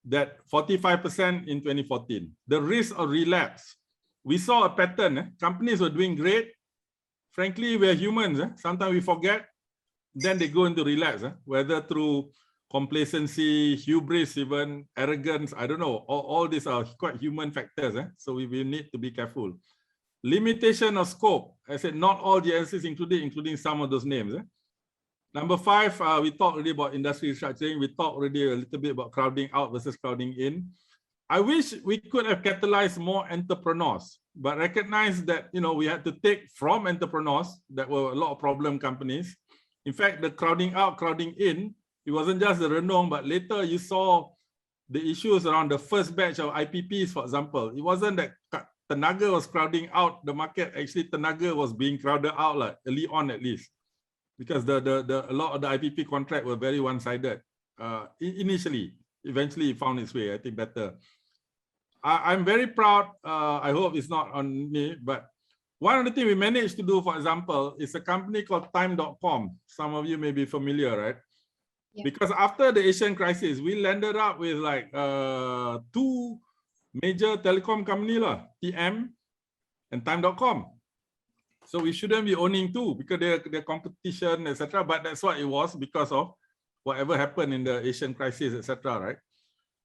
That 45% in 2014. The risk of relapse. We saw a pattern. Companies were doing great. Frankly, we're humans. Sometimes we forget. Then they go into relapse. Whether through complacency, hubris, even arrogance, I don't know. All these are quite human factors. So we will need to be careful. Limitation of scope. I said not all GLCs included, including some of those names. Number 5, we talked already about industry restructuring. We talked already a little bit about crowding out versus crowding in. I wish we could have catalyzed more entrepreneurs, but recognize that we had to take from entrepreneurs that were a lot of problem companies. In fact, the crowding out, crowding in, it wasn't just the Renong, but later you saw the issues around the first batch of IPPs, for example. It wasn't that Tenaga was crowding out the market. Actually, Tenaga was being crowded out, like early on at least, because a lot of the IPP contract were very one-sided initially. Eventually, it found its way, I think, better. I'm very proud. I hope it's not on me, but one of the things we managed to do, for example, is a company called time.com. Some of you may be familiar, right? Yeah. Because after the Asian crisis, we landed up with like 2 major telecom companies, TM and time.com. So we shouldn't be owning 2 because they're competition, etc. But that's what it was because of whatever happened in the Asian crisis, etc. Right?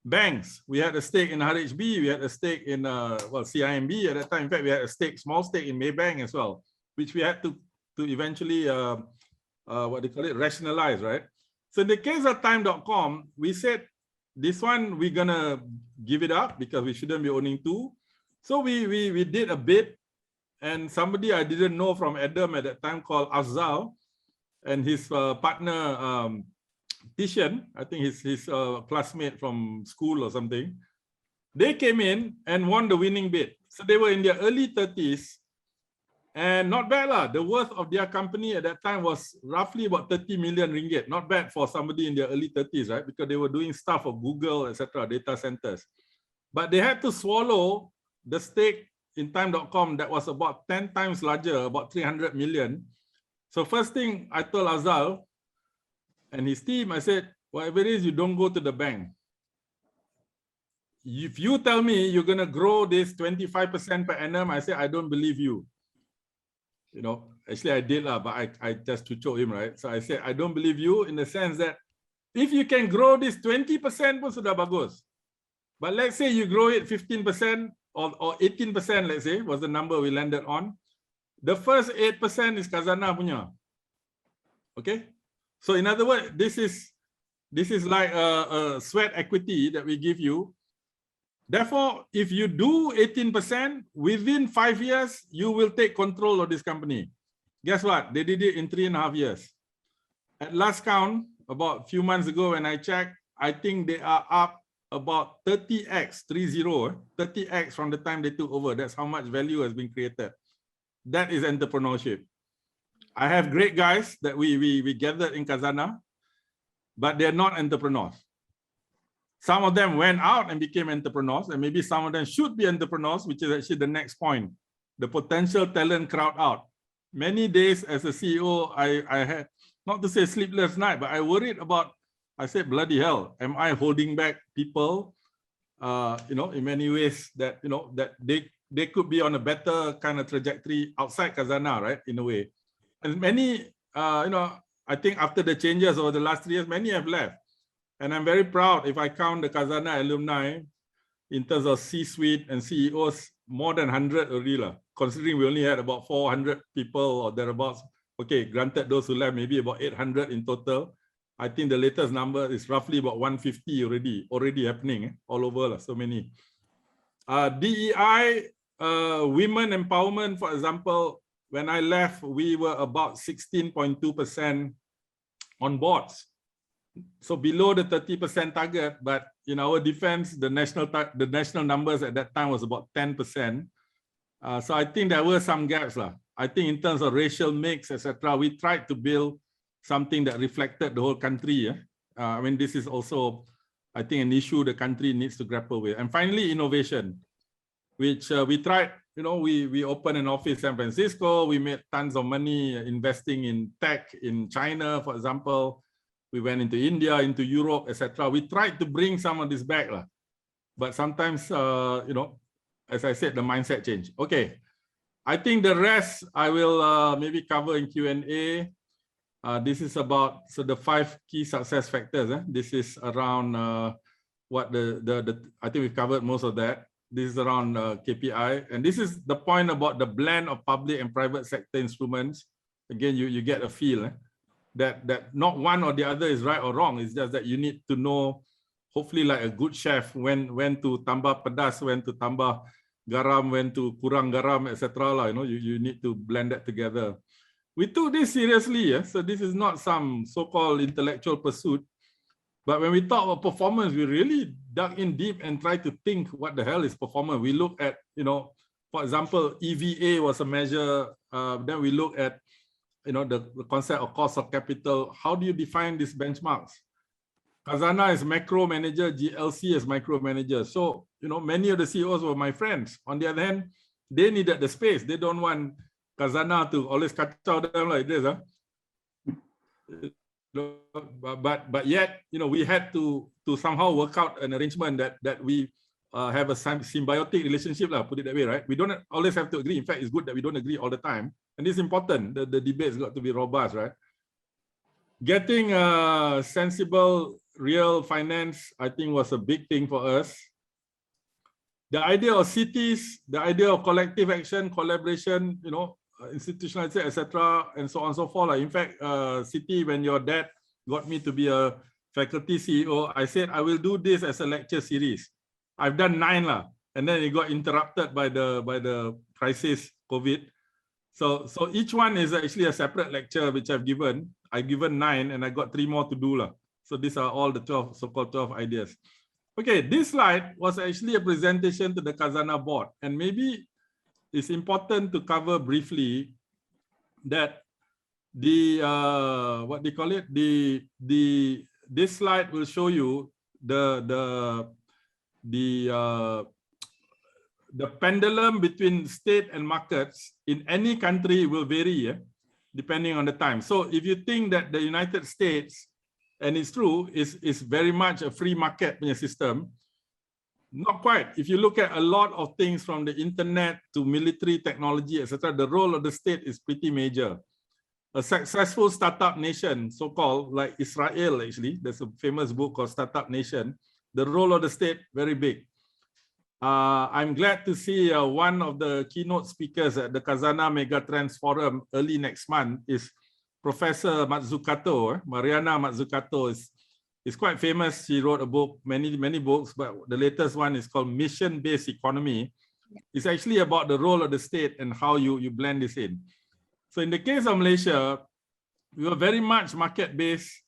Banks, we had a stake in RHB, we had a stake in CIMB at that time. In fact, we had a small stake in Maybank as well, which we had to eventually rationalize, right? So in the case of time.com, we said this one we're gonna give it up because we shouldn't be owning 2. So we did a bid, and somebody I didn't know from Adam at that time called Afzal and his partner Tishan, I think his classmate from school or something, they came in and won the winning bid. So they were in their early 30s, and not bad lah. The worth of their company at that time was roughly about 30 million ringgit. Not bad for somebody in their early 30s, right? Because they were doing stuff for Google, etc., data centers. But they had to swallow the stake in time.com that was about 10 times larger, about 300 million. So first thing I told Azal and his team, I said, whatever it is, you don't go to the bank. If you tell me you're going to grow this 25% per annum, I said, I don't believe you. Actually I did, but I just to show him, right? So I said, I don't believe you in the sense that if you can grow this 20% pun sudah bagus. But let's say you grow it 15% or 18%, let's say, was the number we landed on. The first 8% is Khazanah punya. Okay? So in other words, this is like a sweat equity that we give you. Therefore, if you do 18%, within 5 years, you will take control of this company. Guess what? They did it in 3.5 years. At last count, about a few months ago when I checked, I think they are up about 30x, 30x from the time they took over. That's how much value has been created. that is entrepreneurship. I have great guys that we gathered in Khazanah, but they're not entrepreneurs. Some of them went out and became entrepreneurs, and maybe some of them should be entrepreneurs, which is actually the next point. The potential talent crowd out. Many days as a CEO, I had, not to say sleepless night, but I worried about, I said, bloody hell, am I holding back people, in many ways that, that they could be on a better kind of trajectory outside Khazanah, right, in a way. And many, I think after the changes over the last 3 years, many have left. And I'm very proud if I count the Khazanah alumni in terms of C-suite and CEOs, more than 100 already, considering we only had about 400 people or thereabouts. Okay, granted those who left, maybe about 800 in total. I think the latest number is roughly about 150 already happening all over, so many. DEI, women empowerment, for example, when I left, we were about 16.2% on boards. So below the 30% target, but in our defense, the national numbers at that time was about 10%. So I think there were some gaps. I think in terms of racial mix, etc., we tried to build something that reflected the whole country. I mean, this is also, I think, an issue the country needs to grapple with. And finally, innovation, which we tried. We opened an office in San Francisco. We made tons of money investing in tech in China, for example. We went into India, into Europe, etc. We tried to bring some of this back, but sometimes, as I said, the mindset change. Okay, I think the rest I will maybe cover in Q&A. This is about the 5 key success factors. This is around what I think we've covered most of that. This is around KPI, and this is the point about the blend of public and private sector instruments. Again, you get a feel that not one or the other is right or wrong. It's just that you need to know, hopefully like a good chef, when to tambah pedas, when to tambah garam, when to kurang garam, etc. You need to blend that together. We took this seriously, so this is not some so-called intellectual pursuit. But when we talk about performance, we really dug in deep and tried to think what the hell is performance. We look at, for example, EVA was a measure. Then we look at, the concept of cost of capital. How do you define these benchmarks? Khazanah is macro manager, GLC is micro manager. So, many of the CEOs were my friends. On the other hand, they needed the space. They don't want Khazanah to always kacau them like this. But yet, we had to somehow work out an arrangement that we have a symbiotic relationship, put it that way, right? We don't always have to agree. In fact, it's good that we don't agree all the time. And it's important. The debate's got to be robust, right? Getting sensible, real finance, I think, was a big thing for us. The idea of cities, the idea of collective action, collaboration, institutionalization, etc., and so on and so forth. In fact, City, when your dad got me to be a faculty CEO, I said I will do this as a lecture series. I've done 9 and then it got interrupted by the crisis, COVID. So each one is actually a separate lecture which I've given. I've given 9 and I got 3 more to do. So these are all the 12 so-called 12 ideas. Okay, this slide was actually a presentation to the Khazanah board, and maybe it's important to cover briefly that the what do you call it? This slide will show you the pendulum between state and markets in any country will vary depending on the time. So if you think that the United States, and it's true, is very much a free market system, not quite. If you look at a lot of things from the internet to military technology, etc., the role of the state is pretty major. A successful startup nation, so-called, like Israel, actually, there's a famous book called Startup Nation. The role of the state, very big. I'm glad to see one of the keynote speakers at the Khazanah Megatrends Forum early next month is Professor Mazzucato. Mariana Mazzucato is quite famous. She wrote a book, many books, but the latest one is called Mission-Based Economy. It's actually about the role of the state and how you blend this in. So in the case of Malaysia, we were very much market-based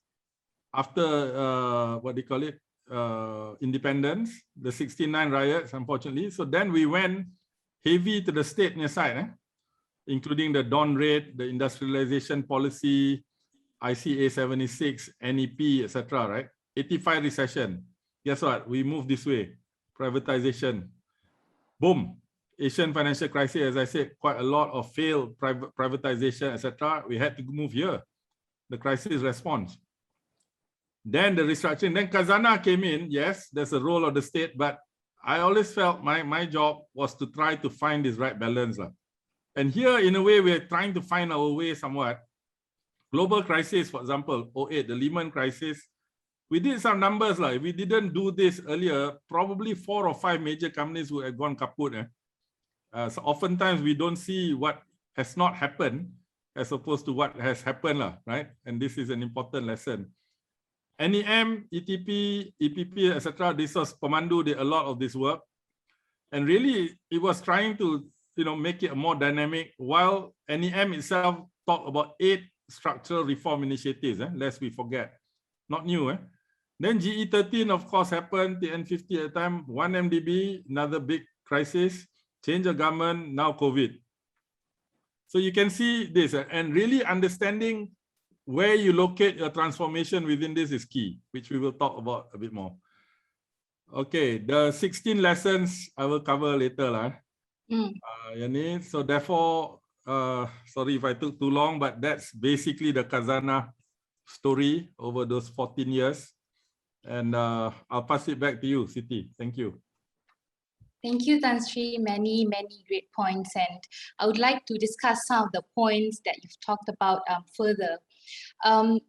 after, what do you call it, independence, the 69 riots, unfortunately. So then we went heavy to the state side. including the Dawn rate, the industrialization policy, ICA 76, NEP, etc. Right? 85 recession. Guess what? We move this way. Privatization. Boom. Asian financial crisis, as I said, quite a lot of failed privatization, etc. We had to move here. The crisis response. Then the restructuring. Then Khazanah came in. Yes, there's a role of the state, but I always felt my job was to try to find this right balance. And here, in a way, we're trying to find our way somewhat. Global crisis, for example, 2008, the Lehman crisis, we did some numbers. If we didn't do this earlier, probably 4 or 5 major companies would have gone kaput. So oftentimes we don't see what has not happened as opposed to what has happened, right? And this is an important lesson. NEM, ETP, EPP, etc. This was PEMANDU did a lot of this work. And really, it was trying to make it more dynamic, while NEM itself talked about 8 structural reform initiatives, lest we forget. Not new. Then GE13, of course, happened, TN50 at the time, 1MDB, another big crisis, change of government, now COVID. So you can see this, and really understanding where you locate your transformation within this is key, which we will talk about a bit more. Okay, the 16 lessons I will cover later. So therefore, sorry if I took too long, but that's basically the Khazanah story over those 14 years. And I'll pass it back to you, Siti. Thank you. Thank you, Tan Sri. Many great points. And I would like to discuss some of the points that you've talked about further. As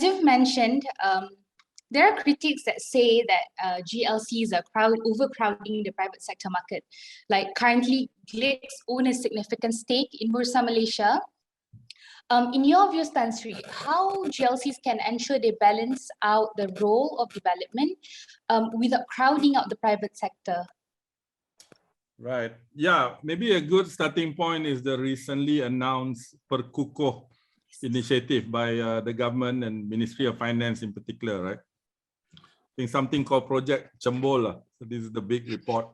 you've mentioned, there are critics that say that GLCs are overcrowding the private sector market. Like currently, GLCs own a significant stake in Bursa Malaysia. In your views, Tan Sri, how GLCs can ensure they balance out the role of development without crowding out the private sector? Right. Yeah, maybe a good starting point is the recently announced Perkukuh initiative by the government and Ministry of Finance in particular, right? I think something called Project Cembol. So this is the big report.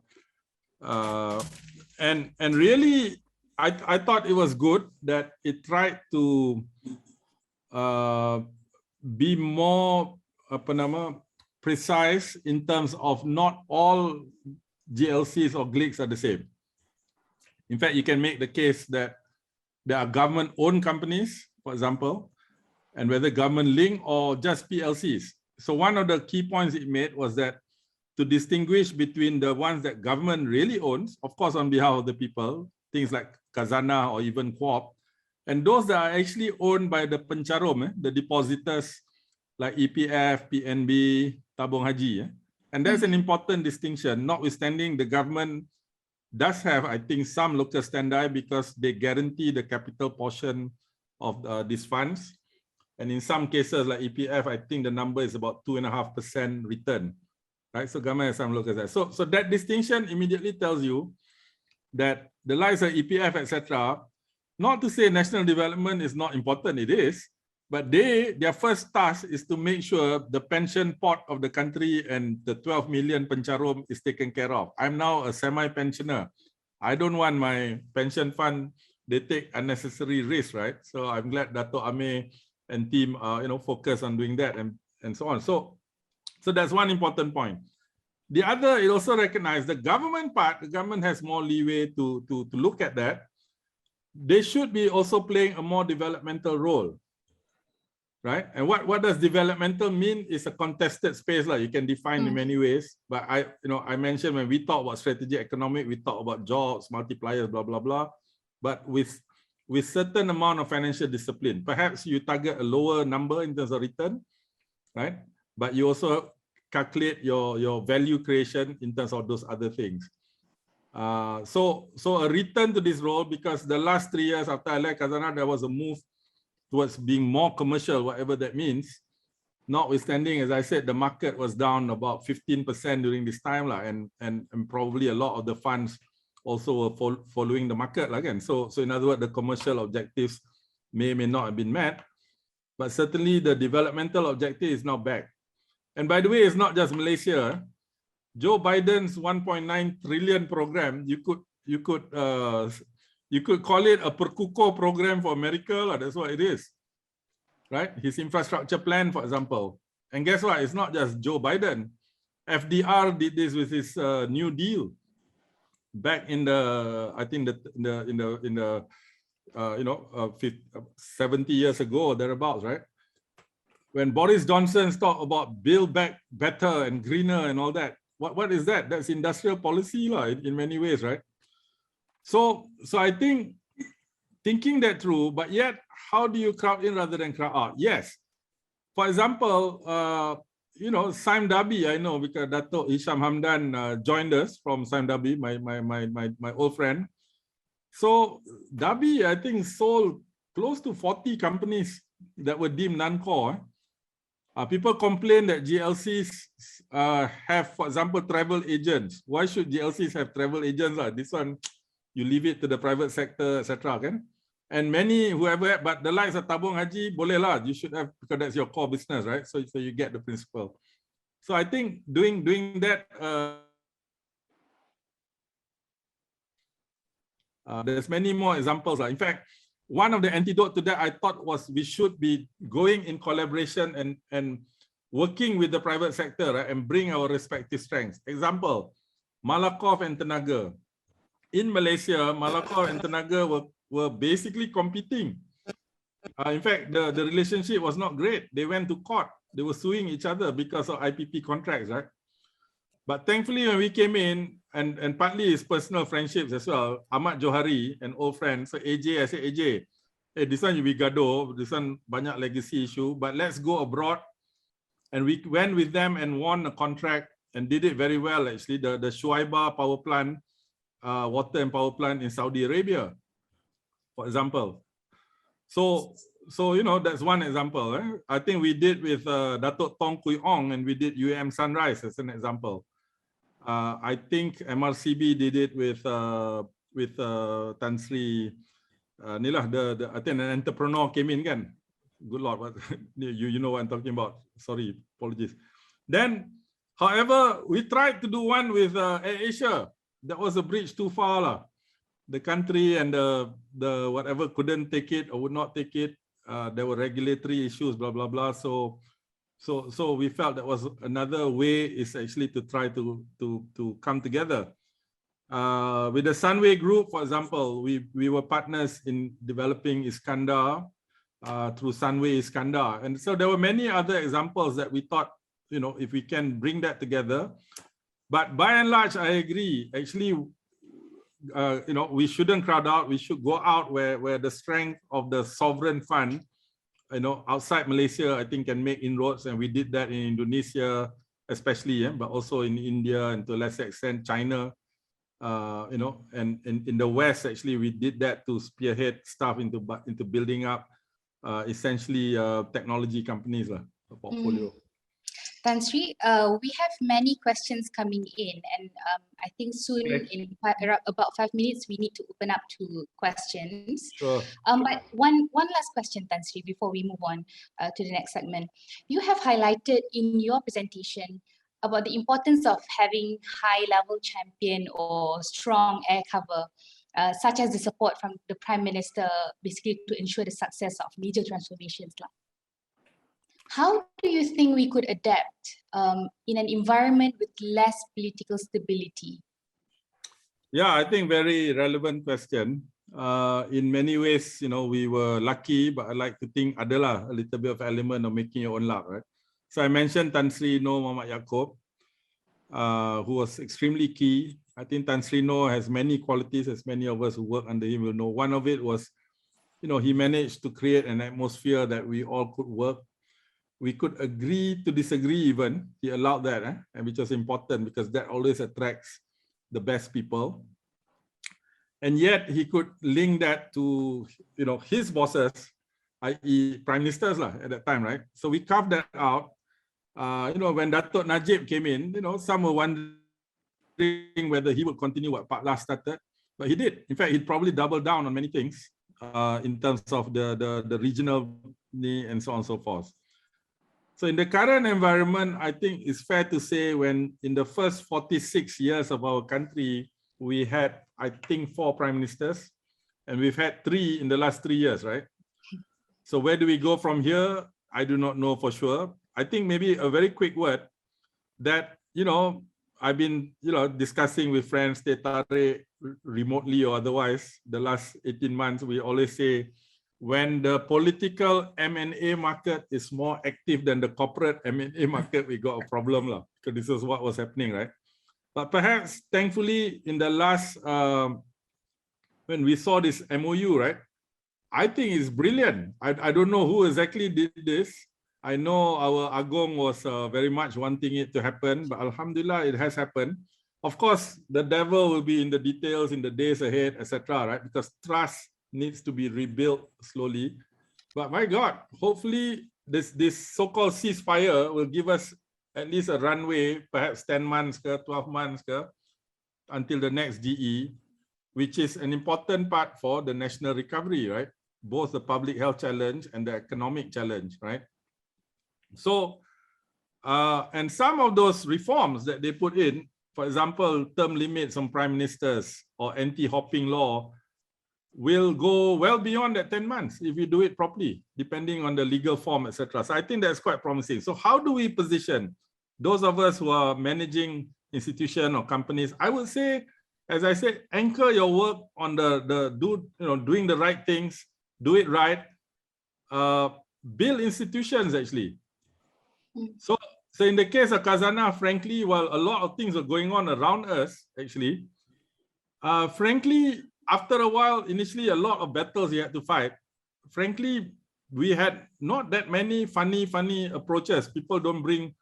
And really, I thought it was good that it tried to be more precise in terms of not all GLCs or GLCs are the same. In fact, you can make the case that there are government-owned companies, for example, and whether government-linked or just PLCs. So one of the key points it made was that to distinguish between the ones that government really owns, of course on behalf of the people, things like Khazanah or even Co-op, and those that are actually owned by the pencarum, the depositors like EPF, PNB, Tabung Haji. And that's an important distinction, notwithstanding the government does have, I think, some local standby because they guarantee the capital portion of these funds. And in some cases like EPF, I think the number is about 2.5% return, right? So government has some local standby. So that distinction immediately tells you that the likes of EPF, etc., not to say national development is not important, it is, but their first task is to make sure the pension pot of the country and the 12 million pencarum is taken care of. I'm now a semi-pensioner. I don't want my pension fund, they take unnecessary risk, right? So I'm glad Dato Amir and team focus on doing that and so on. So that's one important point. The other, it also recognized the government part, the government has more leeway to look at that. They should be also playing a more developmental role, right? And what does developmental mean? It's a contested space, like you can define in many ways. But I mentioned when we talk about strategic economic, we talk about jobs, multipliers, blah, blah, blah. But with certain amount of financial discipline, perhaps you target a lower number in terms of return, right? But you also calculate your value creation in terms of those other things. So a return to this role, because the last 3 years after I left Khazanah, there was a move towards being more commercial, whatever that means. Notwithstanding, as I said, the market was down about 15% during this time, and probably a lot of the funds also were following the market again. So in other words, the commercial objectives may not have been met, but certainly the developmental objective is now back. And by the way, it's not just Malaysia. Joe Biden's 1.9 trillion program, you could You could call it a Perkuko program for America. That's what it is, right? His infrastructure plan, for example. And guess what? It's not just Joe Biden. FDR did this with his New Deal back in the, I think in the 70 years ago or thereabouts, right? When Boris Johnson talked about build back better and greener and all that, what is that? That's industrial policy in many ways, right? So I think thinking that through, but yet how do you crowd in rather than crowd out? Yes. For example, Saim Dabi, I know because Dato Hisham Hamdan joined us from Saim Dabi, my old friend. So Dabi, I think, sold close to 40 companies that were deemed non-core. People complain that GLCs have, for example, travel agents. Why should GLCs have travel agents? This one, you leave it to the private sector, etc. Okay? And many, whoever, but the likes of Tabung Haji, boleh lah, you should have, because that's your core business, right? So you get the principle. So I think doing that, there's many more examples. In fact, one of the antidote to that I thought was we should be going in collaboration and working with the private sector, right, and bring our respective strengths. Example, Malakoff and Tenaga. In Malaysia, Malakoff and Tenaga were basically competing. In fact, the relationship was not great. They went to court. They were suing each other because of IPP contracts, right? But thankfully, when we came in, and partly his personal friendships as well, Ahmad Johari, an old friend, so AJ, I said, AJ, hey, this one you be gaduh, this one banyak legacy issue, but let's go abroad. And we went with them and won a contract and did it very well, actually, the Shuaibah power plant, water and power plant in Saudi Arabia, for example. So that's one example. I think we did with Dato' Tong Kui Ong, and we did UM Sunrise as an example. I think MRCB did it with Tan Sri, I think an entrepreneur came in, kan? Good Lord, what, you know what I'm talking about. Sorry, apologies. Then, however, we tried to do one with Air Asia. That was a bridge too far lah. The country and the whatever couldn't take it or would not take it. There were regulatory issues, blah blah blah. So we felt that was another way is actually to try to come together. With the Sunway Group, for example, we were partners in developing Iskandar through Sunway Iskandar, and so there were many other examples that we thought, if we can bring that together. But by and large, I agree. Actually, we shouldn't crowd out. We should go out where the strength of the sovereign fund, outside Malaysia, I think can make inroads, and we did that in Indonesia, especially, but also in India and to a lesser extent China. And in the West, actually, we did that to spearhead stuff into building up essentially technology companies, a portfolio. Tan Sri, we have many questions coming in, and I think soon, in about 5 minutes, we need to open up to questions. Sure. But one last question, Tan Sri, before we move on to the next segment. You have highlighted in your presentation about the importance of having high-level champion or strong air cover, such as the support from the Prime Minister, basically to ensure the success of major transformations. How do you think we could adapt in an environment with less political stability? Yeah, I think very relevant question. In many ways, we were lucky, but I like to think adalah a little bit of element of making your own luck, right? So I mentioned Tan Sri Noor Muhammad Yaakob, who was extremely key. I think Tan Sri Noor has many qualities, as many of us who work under him will know. One of it was, he managed to create an atmosphere that we all could work. We could agree to disagree even. He allowed that, and which was important because that always attracts the best people. And yet he could link that to, his bosses, i.e. prime ministers at that time, right? So we carved that out. When Dato' Najib came in, some were wondering whether he would continue what Pak Las started, but he did. In fact, he'd probably double down on many things in terms of the regional and so on and so forth. So in the current environment, I think it's fair to say when in the first 46 years of our country, we had, I think, 4 prime ministers. and we've had 3 in the last 3 years, right? So where do we go from here? I do not know for sure. I think maybe a very quick word that, I've been, discussing with friends, they tarik remotely or otherwise, the last 18 months, we always say, when the political M&A market is more active than the corporate M&A market, we got a problem, because this is what was happening, right? But perhaps, thankfully, in the last, when we saw this MOU, right, I think it's brilliant. I don't know who exactly did this. I know our Agong was very much wanting it to happen, but Alhamdulillah, it has happened. Of course, the devil will be in the details in the days ahead, etc., right? Because trust needs to be rebuilt slowly. But my God, hopefully this so-called ceasefire will give us at least a runway, perhaps 10 months, 12 months, until the next GE, which is an important part for the national recovery, right? Both the public health challenge and the economic challenge, right? So, and some of those reforms that they put in, for example, term limits on prime ministers or anti-hopping law, will go well beyond that 10 months if you do it properly, depending on the legal form, etc. So I think that's quite promising. So how do we position those of us who are managing institutions or companies? I would say, as I said, anchor your work on doing the right things, do it right, build institutions actually. So in the case of Khazanah, frankly, while a lot of things are going on around us, actually, frankly, after a while, initially a lot of battles you had to fight. Frankly, we had not that many funny approaches. People don't bring,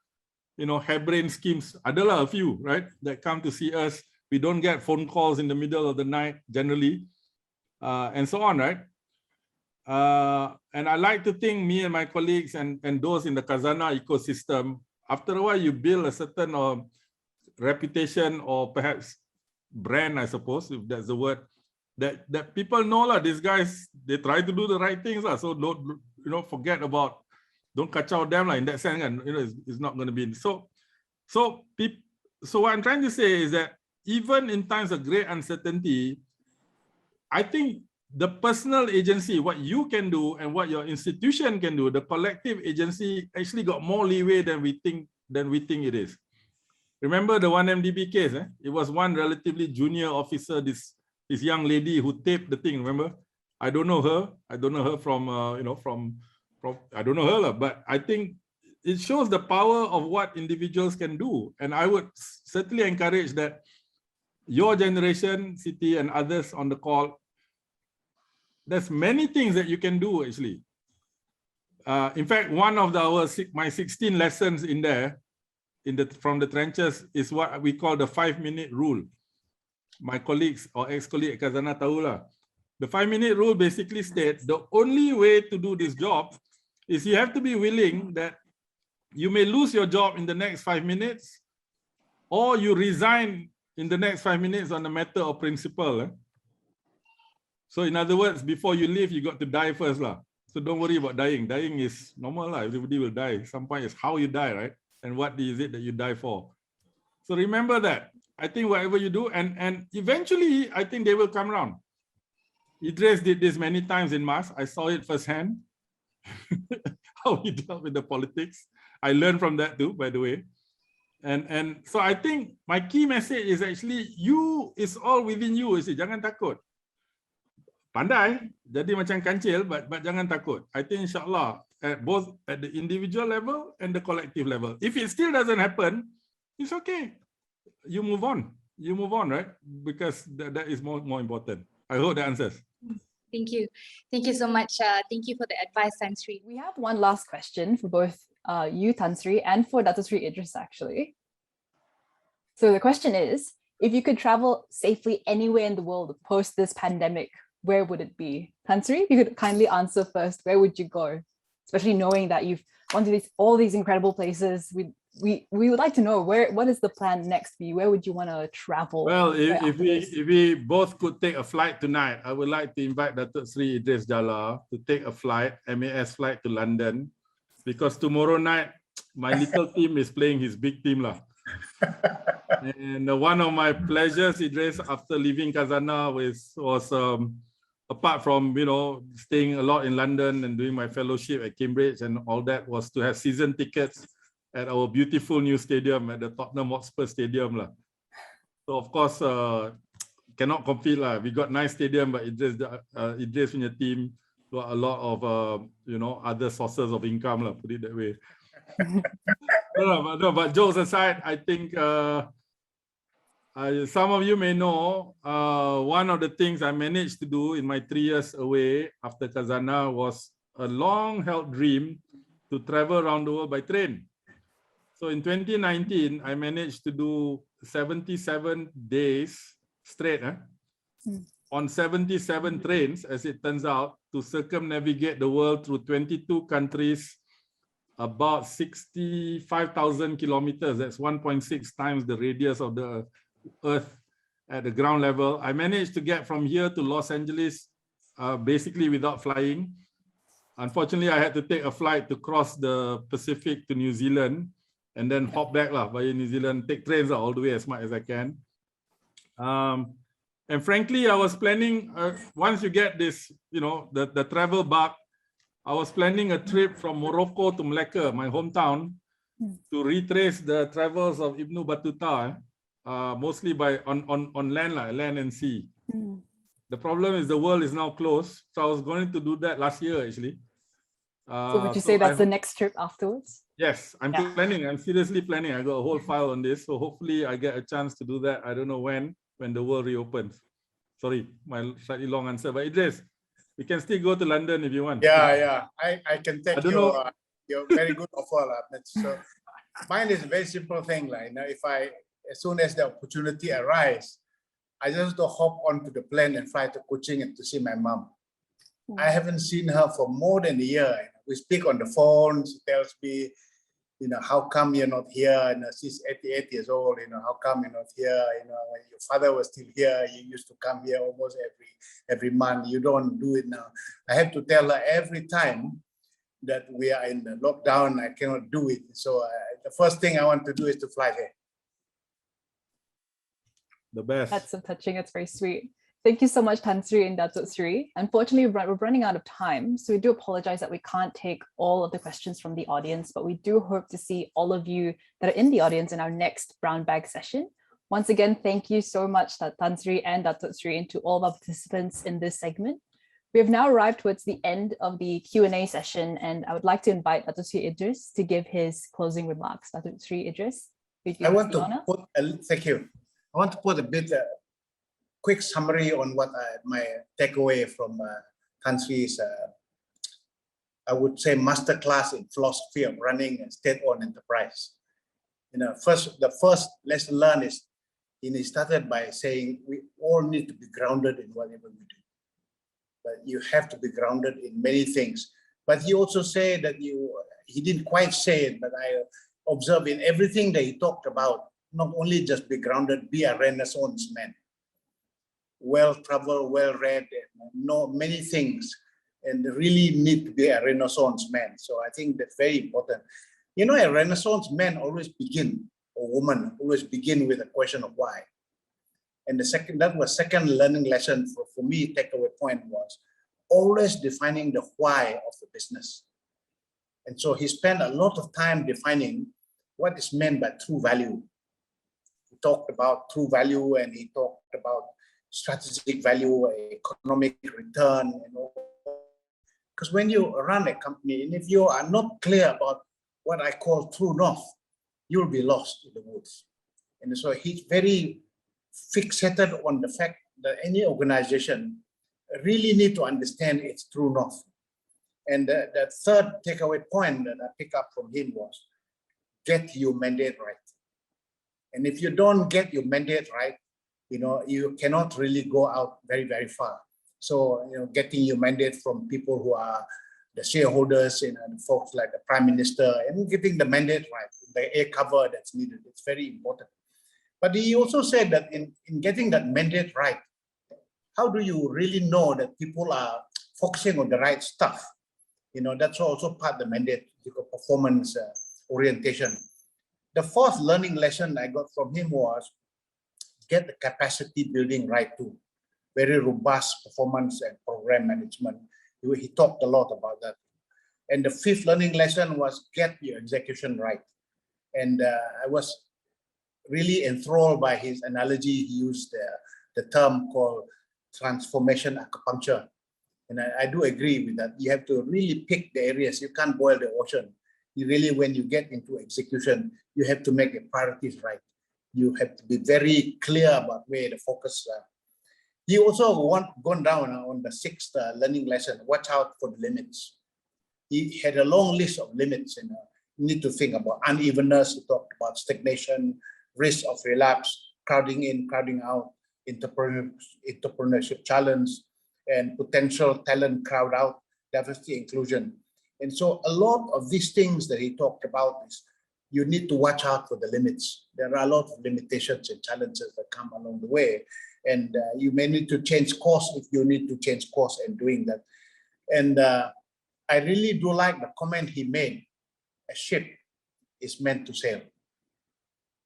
harebrained schemes. Adalah a few, right, that come to see us. We don't get phone calls in the middle of the night generally, and so on, right? And I like to think me and my colleagues and those in the Khazanah ecosystem, after a while you build a certain reputation or perhaps brand, I suppose, if that's the word, that people know these guys, they try to do the right things. So don't forget about, don't kacau them in that sense, and it's not going to be. So what I'm trying to say is that even in times of great uncertainty, I think the personal agency, what you can do and what your institution can do, the collective agency actually got more leeway than we think it is. Remember the 1MDB case? It was one relatively junior officer, this young lady who taped the thing. Remember? I don't know her. I don't know her from I don't know her, but I think it shows the power of what individuals can do. And I would certainly encourage that your generation, Siti, and others on the call, there's many things that you can do actually. In fact, one of my 16 lessons in there, from the trenches, is what we call the 5-minute rule. My colleagues or ex-colleague at Khazanah tahulah. The 5-minute rule basically states the only way to do this job is you have to be willing that you may lose your job in the next 5 minutes, or you resign in the next 5 minutes on a matter of principle. So in other words, before you leave, you got to die first. So don't worry about dying. Dying is normal. Everybody will die. Some point is how you die, right? And what is it that you die for? So remember that. I think whatever you do, and eventually, I think they will come around. Idris did this many times in Mas. I saw it firsthand, how he dealt with the politics. I learned from that too, by the way. And so I think my key message is actually, it's all within you. Jangan takut. Pandai, jadi macam kancil, but jangan takut. I think insyaAllah, both at the individual level and the collective level. If it still doesn't happen, it's okay. You move on, right? Because that is more important. I hope that answers. Thank you. Thank you so much. Thank you for the advice, Tan Sri. We have one last question for both you, Tan Sri, and for Dato Sri Idris, actually. So the question is, if you could travel safely anywhere in the world post this pandemic, where would it be? Tan Sri, if you could kindly answer first, where would you go? Especially knowing that you've gone to all these incredible places. We would like to know what is the plan next for you? Where would you want to travel? Well, if we both could take a flight tonight, I would like to invite Dato Sri Idris Jalla to take a flight, MAS flight to London, because tomorrow night my little team is playing his big team And one of my pleasures, Idris, after leaving Khazanah was apart from, you know, staying a lot in London and doing my fellowship at Cambridge and all that, was to have season tickets at our beautiful new stadium, at the Tottenham Hotspur Stadium lah. So of course, cannot compete lah. We got nice stadium, but Idris punya team got a lot of you know, other sources of income lah, put it that way. But jokes aside, I think some of you may know, one of the things I managed to do in my 3 years away after Khazanah was a long-held dream to travel around the world by train. So in 2019, I managed to do 77 days straight on 77 trains, as it turns out, to circumnavigate the world through 22 countries, about 65,000 kilometers. That's 1.6 times the radius of the Earth at the ground level. I managed to get from here to Los Angeles basically without flying. Unfortunately, I had to take a flight to cross the Pacific to New Zealand and then hop back via New Zealand, take trains all the way as much as I can. And frankly, I was planning, once you get this, you know, the travel bug, I was planning a trip from Morocco to Malacca, my hometown, to retrace the travels of Ibn Battuta, mostly by on land, land and sea. The problem is the world is now closed, so I was going to do that last year actually. So would you say that's the next trip afterwards? Yes, I'm planning. I'm seriously planning. I got a whole file on this, so hopefully I get a chance to do that. I don't know when the world reopens. Sorry, my slightly long answer, but Idris, we can still go to London if you want. Yeah. I can take your very good offer. So mine is a very simple thing. Like, you know, as soon as the opportunity arises, I just to hop onto the plane and fly to Kuching and to see my mom. I haven't seen her for more than a year. We speak on the phone. She tells me, you know, how come you're not here? And she's 88 years old. You know, how come you're not here? You know, when your father was still here, you used to come here almost every month. You don't do it now. I have to tell her every time that we are in the lockdown, I cannot do it. So the first thing I want to do is to fly there. The best. That's so touching. It's very sweet. Thank you so much, Tan Sri and Dato Sri. Unfortunately, we're running out of time, so we do apologize that we can't take all of the questions from the audience, but we do hope to see all of you that are in the audience in our next brown bag session. Once again, thank you so much, Tan Sri and Dato Sri, and to all of our participants in this segment. We have now arrived towards the end of the Q&A session, and I would like to invite Dato Sri Idris to give his closing remarks. Dato Sri Idris, thank you. I want to put a bit quick summary on what my takeaway from countries, I would say, masterclass in philosophy of running a state-owned enterprise. You know, the first lesson learned is, he started by saying we all need to be grounded in whatever we do. But you have to be grounded in many things. But he also said that he didn't quite say it, but I observed in everything that he talked about, not only just be grounded, be a Renaissance man. Well-traveled, well-read, know many things, and really need to be a Renaissance man. So I think that's very important. You know, a Renaissance man always begin, or woman always begin with a question of why. And that was second learning lesson for me, takeaway point was always defining the why of the business. And so he spent a lot of time defining what is meant by true value. He talked about true value, and he talked about strategic value, economic return, and all. Because when you run a company, and if you are not clear about what I call true north, you'll be lost in the woods. And so he's very fixated on the fact that any organization really need to understand its true north. And the third takeaway point that I pick up from him was, get your mandate right. And if you don't get your mandate right, you know, you cannot really go out very, very far. So, you know, getting your mandate from people who are the shareholders and folks like the Prime Minister, and getting the mandate right, the air cover that's needed, it's very important. But he also said that in getting that mandate right, how do you really know that people are focusing on the right stuff? You know, that's also part of the mandate, performance orientation. The fourth learning lesson I got from him was, get the capacity building right too. very robust performance and program management. He talked a lot about that. And the fifth learning lesson was get your execution right. And I was really enthralled by his analogy. He used the term called transformation acupuncture. And I do agree with that. You have to really pick the areas. You can't boil the ocean. You really, when you get into execution, you have to make the priorities right. You have to be very clear about where the focus are. He also gone down on the sixth learning lesson, watch out for the limits. He had a long list of limits, and you need to think about unevenness. He talked about stagnation, risk of relapse, crowding in, crowding out, entrepreneurship challenge, and potential talent crowd out, diversity, inclusion. And so a lot of these things that he talked about is you need to watch out for the limits. There are a lot of limitations and challenges that come along the way. And you may need to change course if you need to change course in doing that. And I really do like the comment he made. A ship is meant to sail.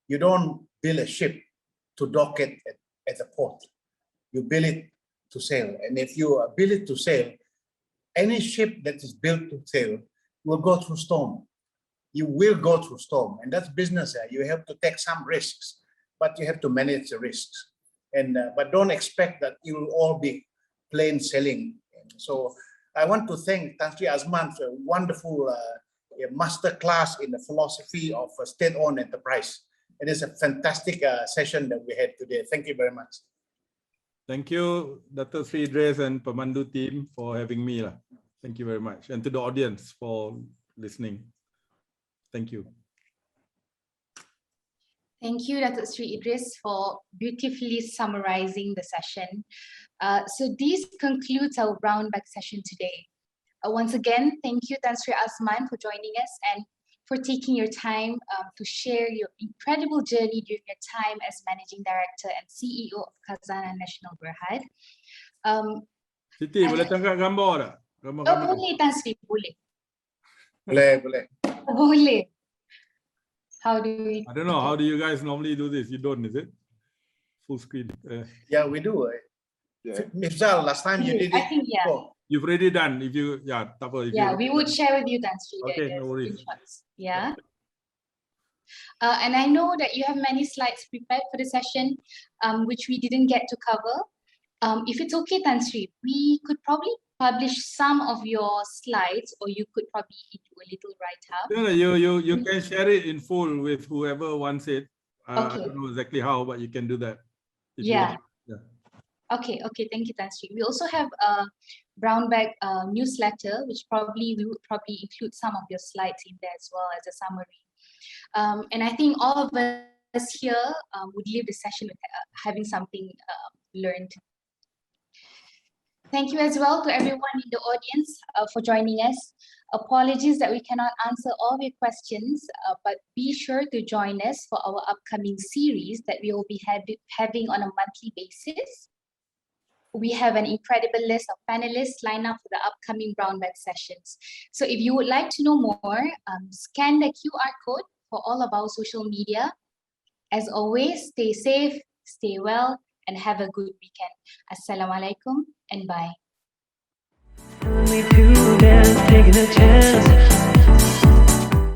You don't build a ship to dock it at the port. You build it to sail. And if you build it to sail, any ship that is built to sail will go through storm. You will go through storm, and that's business. You have to take some risks, but you have to manage the risks. And but don't expect that it will all be plain sailing. So I want to thank Tan Sri Azman for a wonderful master class in the philosophy of state-owned enterprise. It is a fantastic session that we had today. Thank you very much. Thank you, Dato Sri Idris and Pemandu team for having me. Thank you very much. And to the audience for listening. Thank you. Thank you, Dato Sri Idris, for beautifully summarizing the session. So this concludes our brown bag session today. Once again, thank you, Tan Sri Azman, for joining us and for taking your time to share your incredible journey during your time as Managing Director and CEO of Khazanah Nasional Berhad. Siti, boleh tangkap gambar tak? Gambar-gambar. Boleh, Tan Sri, boleh. Boleh. Boleh. How do we? I don't know, how do you guys normally do this? You don't, is it? Full screen. Yeah, we do. Mifzal, last time you did it. I think, yeah. Before. You've already done. If you, yeah, we would share with you, Tan Sri. Okay, no worries. Screenshots. Yeah. And I know that you have many slides prepared for the session, which we didn't get to cover. If it's okay, Tan Sri, we could probably publish some of your slides, or you could probably do a little write-up. No, you can share it in full with whoever wants it. Okay. I don't know exactly how, but you can do that. Yeah. Okay, thank you, Tan Sri. We also have a brown bag newsletter, which we would probably include some of your slides in there as well as a summary. And I think all of us here would leave the session with having something learned. Thank you as well to everyone in the audience for joining us. Apologies that we cannot answer all your questions, but be sure to join us for our upcoming series that we will be having on a monthly basis. We have an incredible list of panelists lined up for the upcoming brown bag sessions. So if you would like to know more, scan the QR code for all of our social media. As always, stay safe, stay well, and have a good weekend. Assalamualaikum and bye. Only two men taking a chance.